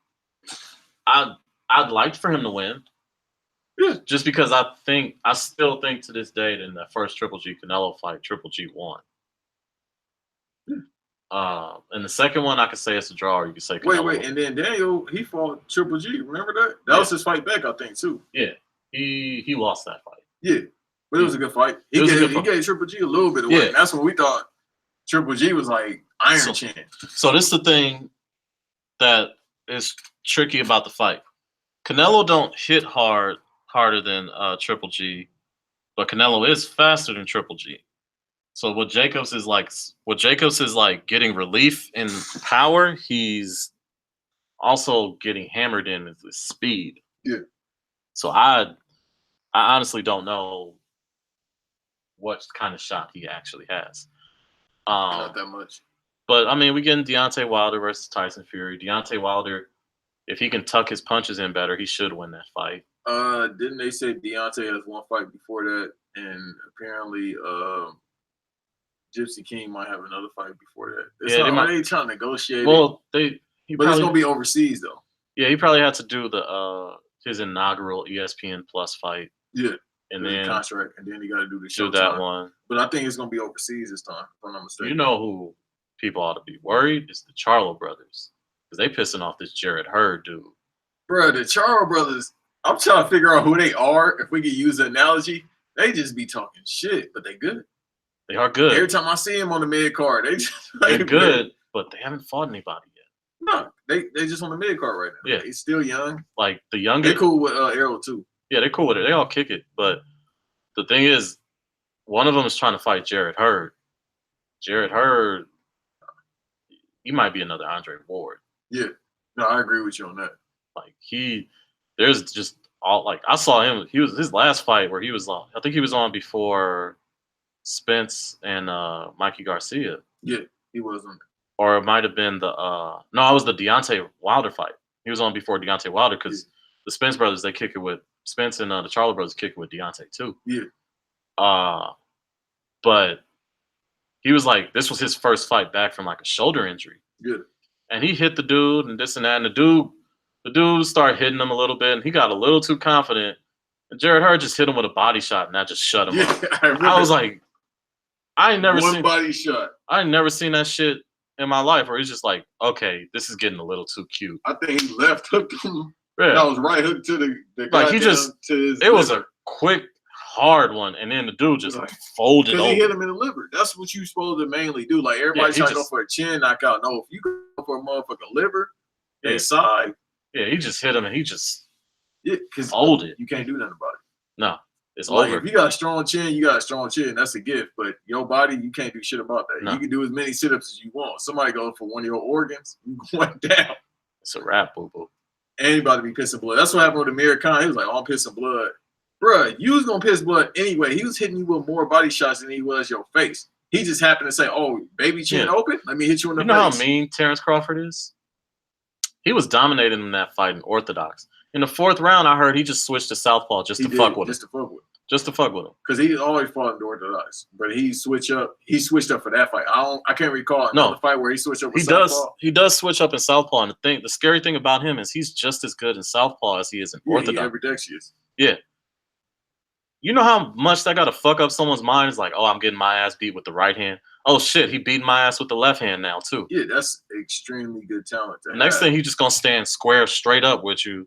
I'd like for him to win. Yeah. Just because I still think to this day that in that first Triple G Canelo fight, Triple G won. Yeah. And the second one I could say it's a draw, or you could say Canelo. Wait, and then Daniel, he fought Triple G. Remember that? That was his fight back, I think, too. Yeah. He lost that fight. Yeah. But it was a good fight. He gave Triple G a little bit of weight. Yeah. That's when we thought Triple G was like Iron Chin. So this is the thing that is tricky about the fight. Canelo don't hit harder than Triple G, but Canelo is faster than Triple G. So what Jacobs is like getting relief in power, he's also getting hammered in with speed. Yeah. So I honestly don't know what kind of shot he actually has. Not that much. But I mean, we getting Deontay Wilder versus Tyson Fury. Deontay Wilder, if he can tuck his punches in better, he should win that fight. Didn't they say Deontay has one fight before that, and apparently Gypsy King might have another fight before that. They trying to negotiate? Well, but it's gonna be overseas though. Yeah, he probably had to do his inaugural ESPN Plus fight. Yeah, and then contract, and then he got to do the show. Do that one. But I think it's gonna be overseas this time. If I'm not mistaken. You know who people ought to be worried? It's the Charlo brothers, because they pissing off this Jared Hurd dude. Bro, the Charles brothers, I'm trying to figure out who they are. If we could use the analogy, they just be talking shit, but they good. They are good. Every time I see them on the mid card, they just They're good, but they haven't fought anybody yet. No, they just on the mid card right now. Yeah. They still young. Like the youngest. They cool with Arrow too. Yeah, they're cool with it. They all kick it. But the thing is, one of them is trying to fight Jarrett Hurd. Jarrett Hurd, he might be another Andre Ward. Yeah. No, I agree with you on that. Like there's just all like I saw him. He was his last fight where he was on. I think he was on before Spence and Mikey Garcia. Yeah, he was on. Or it might have been the no, it was the Deontay Wilder fight. He was on before Deontay Wilder because the Spence brothers they kick it with Spence and the Charlo brothers kick it with Deontay too. Yeah. But he was like, this was his first fight back from like a shoulder injury. Yeah. And he hit the dude and this and that, and the dude started hitting him a little bit, and he got a little too confident. And Jarrett Hurd just hit him with a body shot, and that just shut him up. I was like, I ain't never seen body shot. I ain't never seen that shit in my life where he's just like, okay, this is getting a little too cute. I think he left hooked him. Yeah. That was right hook to the guy. Like he just, it was a quick, hard one, and then the dude just folded over. He hit him in the liver. That's what you supposed to mainly do. Like everybody's trying to go for a chin knockout. No, if you go for a motherfucking liver inside. Yeah, he just hit him and he just folded. You can't do nothing about it. No, it's like, over. If you got a strong chin, you got a strong chin. That's a gift. But your body, you can't do shit about that. No. You can do as many sit-ups as you want. Somebody goes for one of your organs, you going down. It's a wrap, boo-boo. Anybody be pissing blood. That's what happened with Amir Khan. He was like, oh, I'm pissing blood. Bruh, you was going to piss blood anyway. He was hitting you with more body shots than he was your face. He just happened to say, oh, baby chin open? Let me hit you in the face. You know how mean Terrence Crawford is? He was dominating in that fight in Orthodox. In the fourth round, I heard he just switched to Southpaw just to fuck with him. Just to fuck with him. Because he always fought in Orthodox. But he switched up. He switched up for that fight. I can't recall another fight where he switched up with Southpaw. He does switch up in Southpaw. And the scary thing about him is he's just as good in Southpaw as he is in Orthodox. He ambidextrous. Yeah. You know how much that got to fuck up someone's mind? It's like, oh, I'm getting my ass beat with the right hand. Oh, shit, he beat my ass with the left hand now, too. Yeah, that's extremely good talent. Next thing, he just going to stand square straight up with you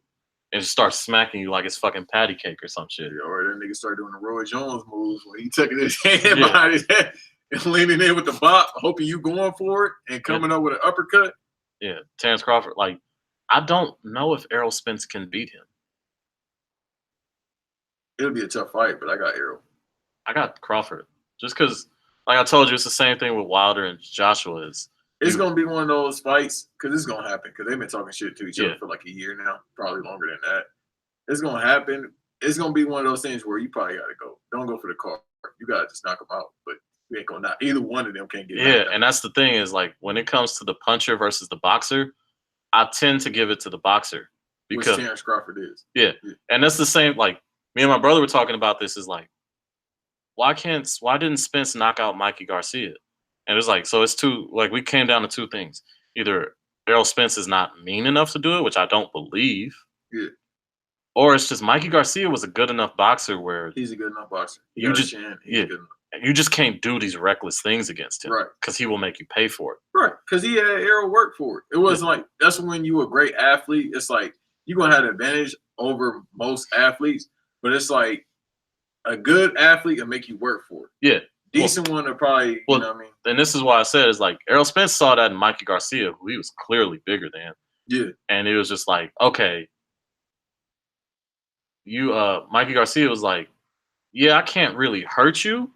and just start smacking you like it's fucking patty cake or some shit. Yeah, or that nigga start doing the Roy Jones moves when he taking his hand behind his head and leaning in with the bop, hoping you going for it and coming up with an uppercut. Yeah, Terrence Crawford, like, I don't know if Errol Spence can beat him. It'll be a tough fight, but I got Errol. I got Crawford. Just because, like I told you, it's the same thing with Wilder and Joshua is. It's going to be one of those fights, because it's going to happen, because they've been talking shit to each other for like a year now, probably longer than that. It's going to happen. It's going to be one of those things where you probably got to go. Don't go for the card. You got to just knock them out, but you ain't going to knock. Either one of them can't get knocked out. And that's the thing is, like, when it comes to the puncher versus the boxer, I tend to give it to the boxer. Because which Terrence Crawford is. Yeah. And that's the same, like, me and my brother were talking about this is like, why didn't Spence knock out Mikey Garcia? And it's like, so it's two, like we came down to two things. Either Errol Spence is not mean enough to do it, which I don't believe. Yeah. Or it's just Mikey Garcia was a good enough boxer where he's a good enough boxer. You just can't do these reckless things against him. Right. Because he will make you pay for it. Right. Because he had Errol work for it. It wasn't like, that's when you a great athlete. It's like, you're going to have an advantage over most athletes. But it's like a good athlete will make you work for it. Yeah. Decent one will probably, you know what I mean? And this is why I said, it's like Errol Spence saw that in Mikey Garcia, who he was clearly bigger than. Yeah. And it was just like, okay. Mikey Garcia was like, yeah, I can't really hurt you.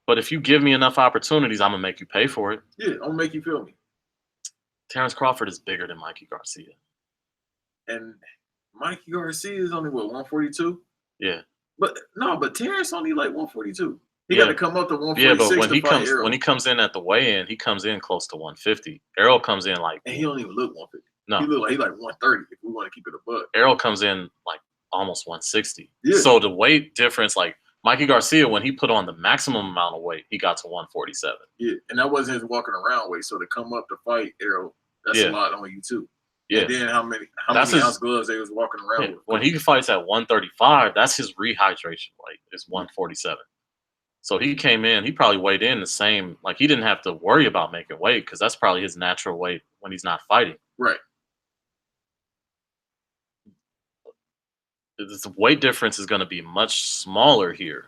But if you give me enough opportunities, I'm going to make you pay for it. Yeah, I'm going to make you feel me. Terrence Crawford is bigger than Mikey Garcia. And Mikey Garcia is only, what, 142? Yeah. But Terrence only like 142. He got to come up to 146. Yeah, but when he comes in at the weigh-in, he comes in close to 150. Errol comes in like, and he don't even look 150. No, he look like 130 if we want to keep it a buck. Errol comes in like almost 160. Yeah. So the weight difference, like Mikey Garcia, when he put on the maximum amount of weight, he got to 147. Yeah, and that wasn't his walking around weight. So to come up to fight Errol, that's a lot on you too. Yeah. And then how many ounce gloves they was walking around with. When he fights at 135, that's his rehydration weight, is 147. So he came in, he probably weighed in the same, like he didn't have to worry about making weight because that's probably his natural weight when he's not fighting. Right. the weight difference is going to be much smaller here.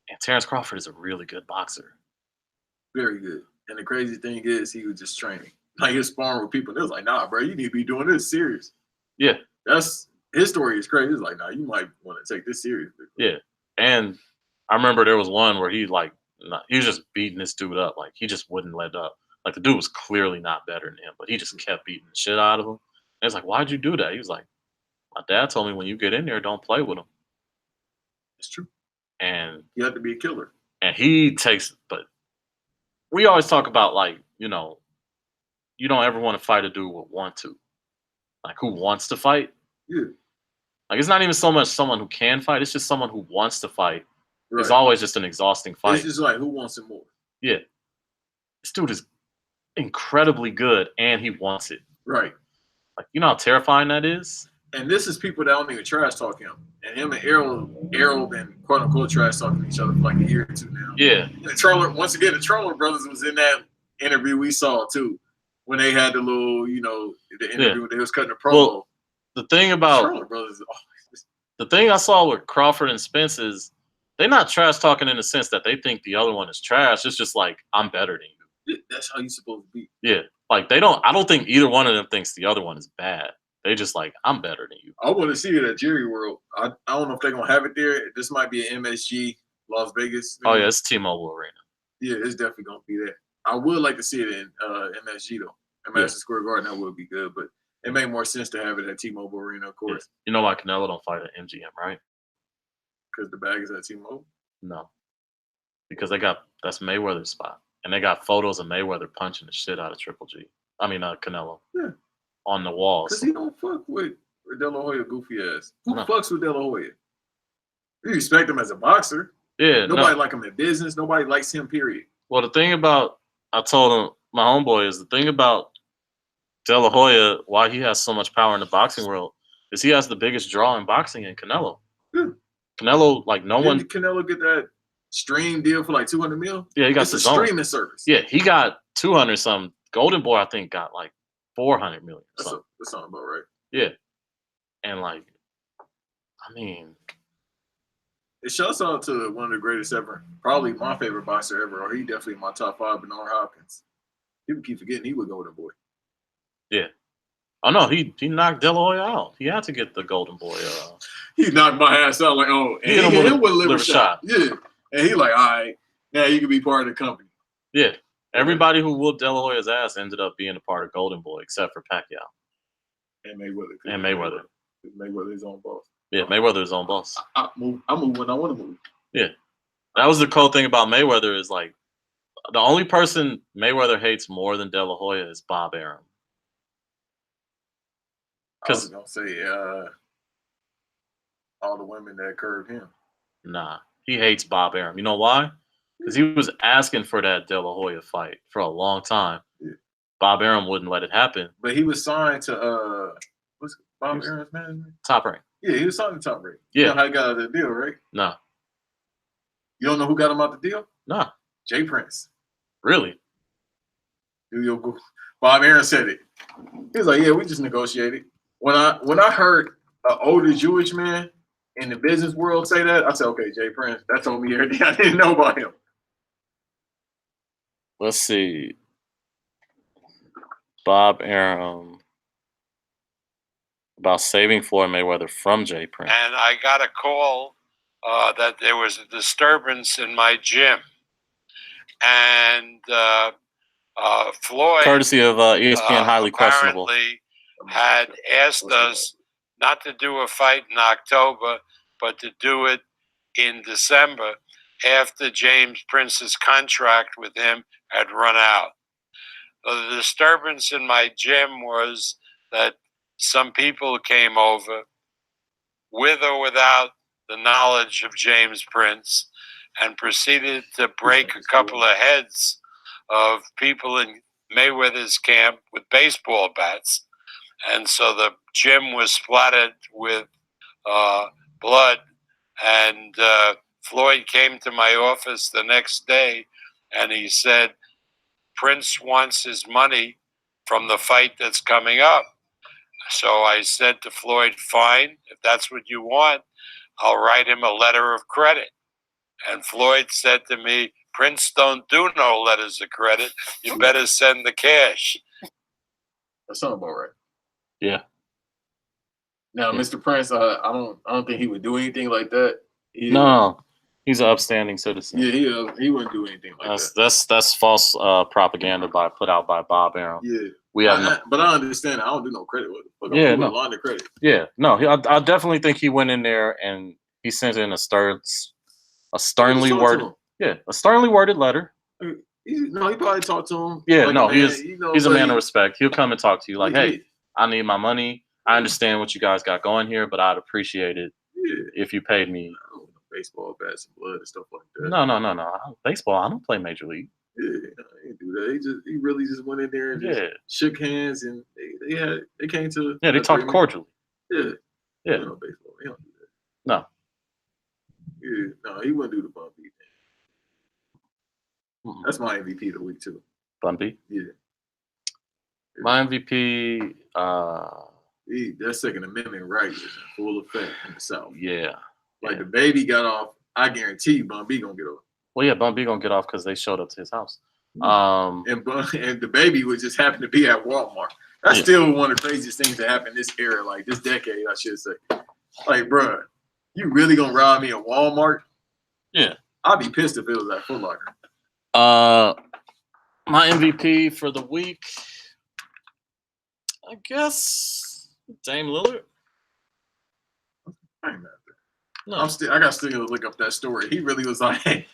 And Terrence Crawford is a really good boxer. Very good. And the crazy thing is, he was just training. Like, he was sparring with people. They was like, nah, bro, you need to be doing this serious. Yeah. His story is crazy. It's like, nah, you might want to take this serious. Yeah. And I remember there was one where he was just beating this dude up. Like, he just wouldn't let up. Like, the dude was clearly not better than him, but he just kept beating the shit out of him. And it's like, why'd you do that? He was like, my dad told me when you get in there, don't play with him. It's true. And you have to be a killer. And but we always talk about, like, you know, you don't ever want to fight a dude who want to. Like, who wants to fight. Yeah. Like, it's not even so much someone who can fight. It's just someone who wants to fight. Right. It's always just an exhausting fight. It's just like, who wants it more? Yeah. This dude is incredibly good, and he wants it. Right. Like, you know how terrifying that is? And this is people that don't even trash talk him. And him and Errol been quote unquote trash talking each other for like a year or two now. Yeah. And the Troller brothers was in that interview we saw too. When they had the little, you know, the interview when they was cutting the promo. Well, the thing about Troller brothers, the thing I saw with Crawford and Spence is they're not trash talking in the sense that they think the other one is trash. It's just like, I'm better than you. That's how you're supposed to be. Yeah. Like, I don't think either one of them thinks the other one is bad. They just like, I'm better than you. I want to see it at Jerry World. I don't know if they're going to have it there. This might be an MSG, Las Vegas. Oh, yeah, it's T-Mobile Arena. Yeah, it's definitely going to be there. I would like to see it in MSG, though. At Madison Square Garden, that would be good. But it made more sense to have it at T-Mobile Arena, of course. Yeah. You know why Canelo don't fight at MGM, right? Because the bag is at T-Mobile? No. Because that's Mayweather's spot. And they got photos of Mayweather punching the shit out of Canelo. Yeah. On the walls. Because he don't fuck with De La Hoya goofy ass. Who fucks with De La Hoya? You respect him as a boxer. Yeah. Nobody like him in business. Nobody likes him, period. Well, the thing about, I told him, my homeboy, is the thing about De La Hoya, why he has so much power in the boxing world, is he has the biggest draw in boxing in Canelo. Yeah. Canelo, like, Did Canelo get that stream deal for like 200 mil? Yeah, he got the streaming service. Yeah, he got 200 something. Golden Boy, I think, got like 400 million. That's something about right. Yeah. And like, I mean, it shouts out to one of the greatest ever, probably my favorite boxer ever, or he definitely in my top 5, Bernard Hopkins. People keep forgetting he was Golden Boy. Yeah. Oh no, he knocked De La Hoya out. He had to get the Golden Boy. He knocked my ass out like, oh, and he hit him with a liver shot. Yeah. And he like, all right, now you can be part of the company. Yeah. Everybody who whooped De La Hoya's ass ended up being a part of Golden Boy, except for Pacquiao. And Mayweather. Mayweather his own boss. Yeah, Mayweather his own boss. I move when I want to move. Yeah. That was the cool thing about Mayweather is, like, the only person Mayweather hates more than De La Hoya is Bob Arum. I was going to say all the women that curved him. Nah, he hates Bob Arum. You know why? Because he was asking for that De La Hoya fight for a long time. Yeah. Bob Arum wouldn't let it happen. But he was signed to what's Bob Arum's man? Top Rank. Yeah, he was signed to Top Rank. Yeah. You know how he got out of the deal, right? No. You don't know who got him out the deal? No. Jay Prince. Really? Do your Google. Bob Arum said it. He was like, yeah, we just negotiated. When I heard an older Jewish man in the business world say that, I said, okay, Jay Prince. That told me everything I didn't know about him. Let's see. Bob Arum about saving Floyd Mayweather from Jay Prince. And I got a call that there was a disturbance in my gym. And Floyd, courtesy of ESPN, highly questionable, had asked us not to do a fight in October, but to do it in December after James Prince's contract with him had run out. The disturbance in my gym was that some people came over with or without the knowledge of James Prince and proceeded to break a couple of heads of people in Mayweather's camp with baseball bats. And so the gym was splattered with blood. And Floyd came to my office the next day and he said, Prince wants his money from the fight that's coming up. So I said to Floyd, fine, if that's what you want, I'll write him a letter of credit. And Floyd said to me, Prince don't do no letters of credit. You better send the cash. That sounds about right. Yeah. Now, Yeah. Mr. Prince, I don't think he would do anything like that. No, he's an upstanding citizen. Yeah, he wouldn't do anything like that. That's false propaganda put out by Bob Arum. Yeah, We have but I understand. I don't do no credit with it. Yeah, no line of credit. Yeah, no, I definitely think he went in there and he sent in a sternly worded letter. He probably talked to him. Yeah, like no, man, he's a man of respect. He'll come and talk to you like, yeah. hey, I need my money. I understand what you guys got going here, but I'd appreciate it if you paid me. I don't know, baseball bats and blood and stuff like that. No. Baseball, I don't play Major League. Yeah, he didn't do that. He really just went in there and just shook hands and they came to they talked cordially. Yeah. No, baseball. He don't do that. No. Yeah, no, he wouldn't do the Bun B thing. That's my MVP of the week too. Bun B? Yeah. My MVP, that Second Amendment right is in full effect in the South. Yeah. Like the baby got off, I guarantee you Bun B gonna get off. Well, yeah, Bun B gonna get off because they showed up to his house. And the baby would just happen to be at Walmart. That's still one of the craziest things that happened this era, like this decade, I should say. Like, bruh, you really gonna rob me at Walmart? Yeah. I'd be pissed if it was at Foot Locker. My MVP for the week, I guess, Dame Lillard. I ain't mad at that. No. I got still to look up that story. He really was like, hey,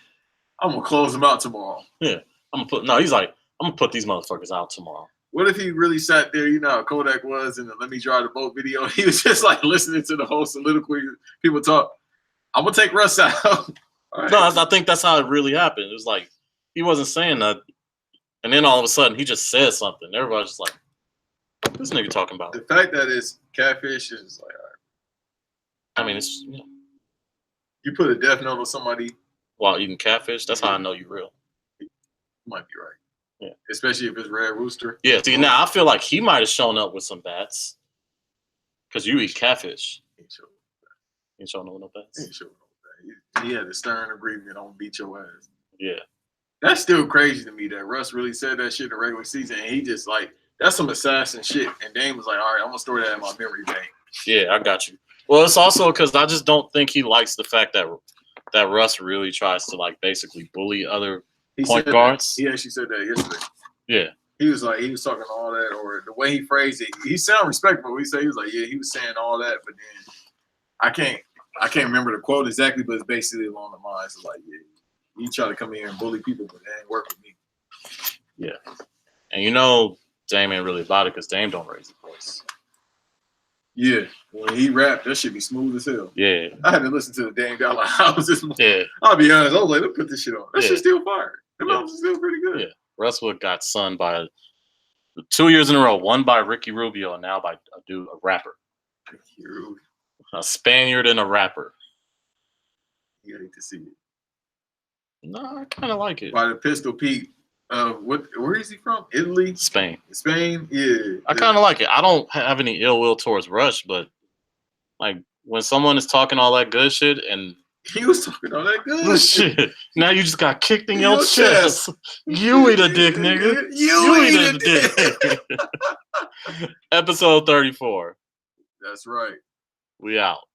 I'm gonna close him out tomorrow. Yeah. He's like, I'm gonna put these motherfuckers out tomorrow. What if he really sat there, you know how Kodak was in the Let Me Drive the Boat video? He was just like listening to the whole soliloquy, people talk. I'm gonna take Russ out. Right. No, I think that's how it really happened. It was like he wasn't saying that, and then all of a sudden he just said something. Everybody's just like, "What this nigga talking about?" The fact that it's catfish is like, all right. I mean, it's you put a death note on somebody while eating catfish. That's how I know you real. You might be right. Yeah, especially if it's Red Rooster. Yeah. See, now I feel like he might have shown up with some bats because you eat catfish. He ain't showing no bats. He ain't showing no bats. He had a stern agreement on beat your ass. Yeah. That's still crazy to me that Russ really said that shit in the regular season, and he just like, that's some assassin shit. And Dame was like, all right, I'm gonna store that in my memory bank. Yeah, I got you. Well, it's also because I just don't think he likes the fact that Russ really tries to like basically bully other point guards. He actually said that yesterday. Yeah. He was talking all that, or the way he phrased it, he sounded respectful. He was like, yeah, he was saying all that, but then I can't remember the quote exactly, but it's basically along the lines of like, yeah, you try to come in here and bully people, but that ain't work with me. Yeah. And you know Dame ain't really about it because Dame don't raise his voice. Yeah. When he rapped, that shit be smooth as hell. Yeah. I had to listen to the Dame guy like, how was this? Yeah. I'll be honest, I was like, let's put this shit on. That shit's still fire. That album's still pretty good. Yeah. Westwood got sunned by 2 years in a row, one by Ricky Rubio and now by a rapper. Ricky Rubio. A Spaniard and a rapper. You hate to see it. No, I kind of like it. By the Pistol Pete. Where is he from? Italy? Spain. Yeah. I kind of like it. I don't have any ill will towards Rush, but like when someone is talking all that good shit and he was talking all that good shit. Now you just got kicked in your chest. You eat a dick, nigga. You eat a dick. Episode 34. That's right. We out.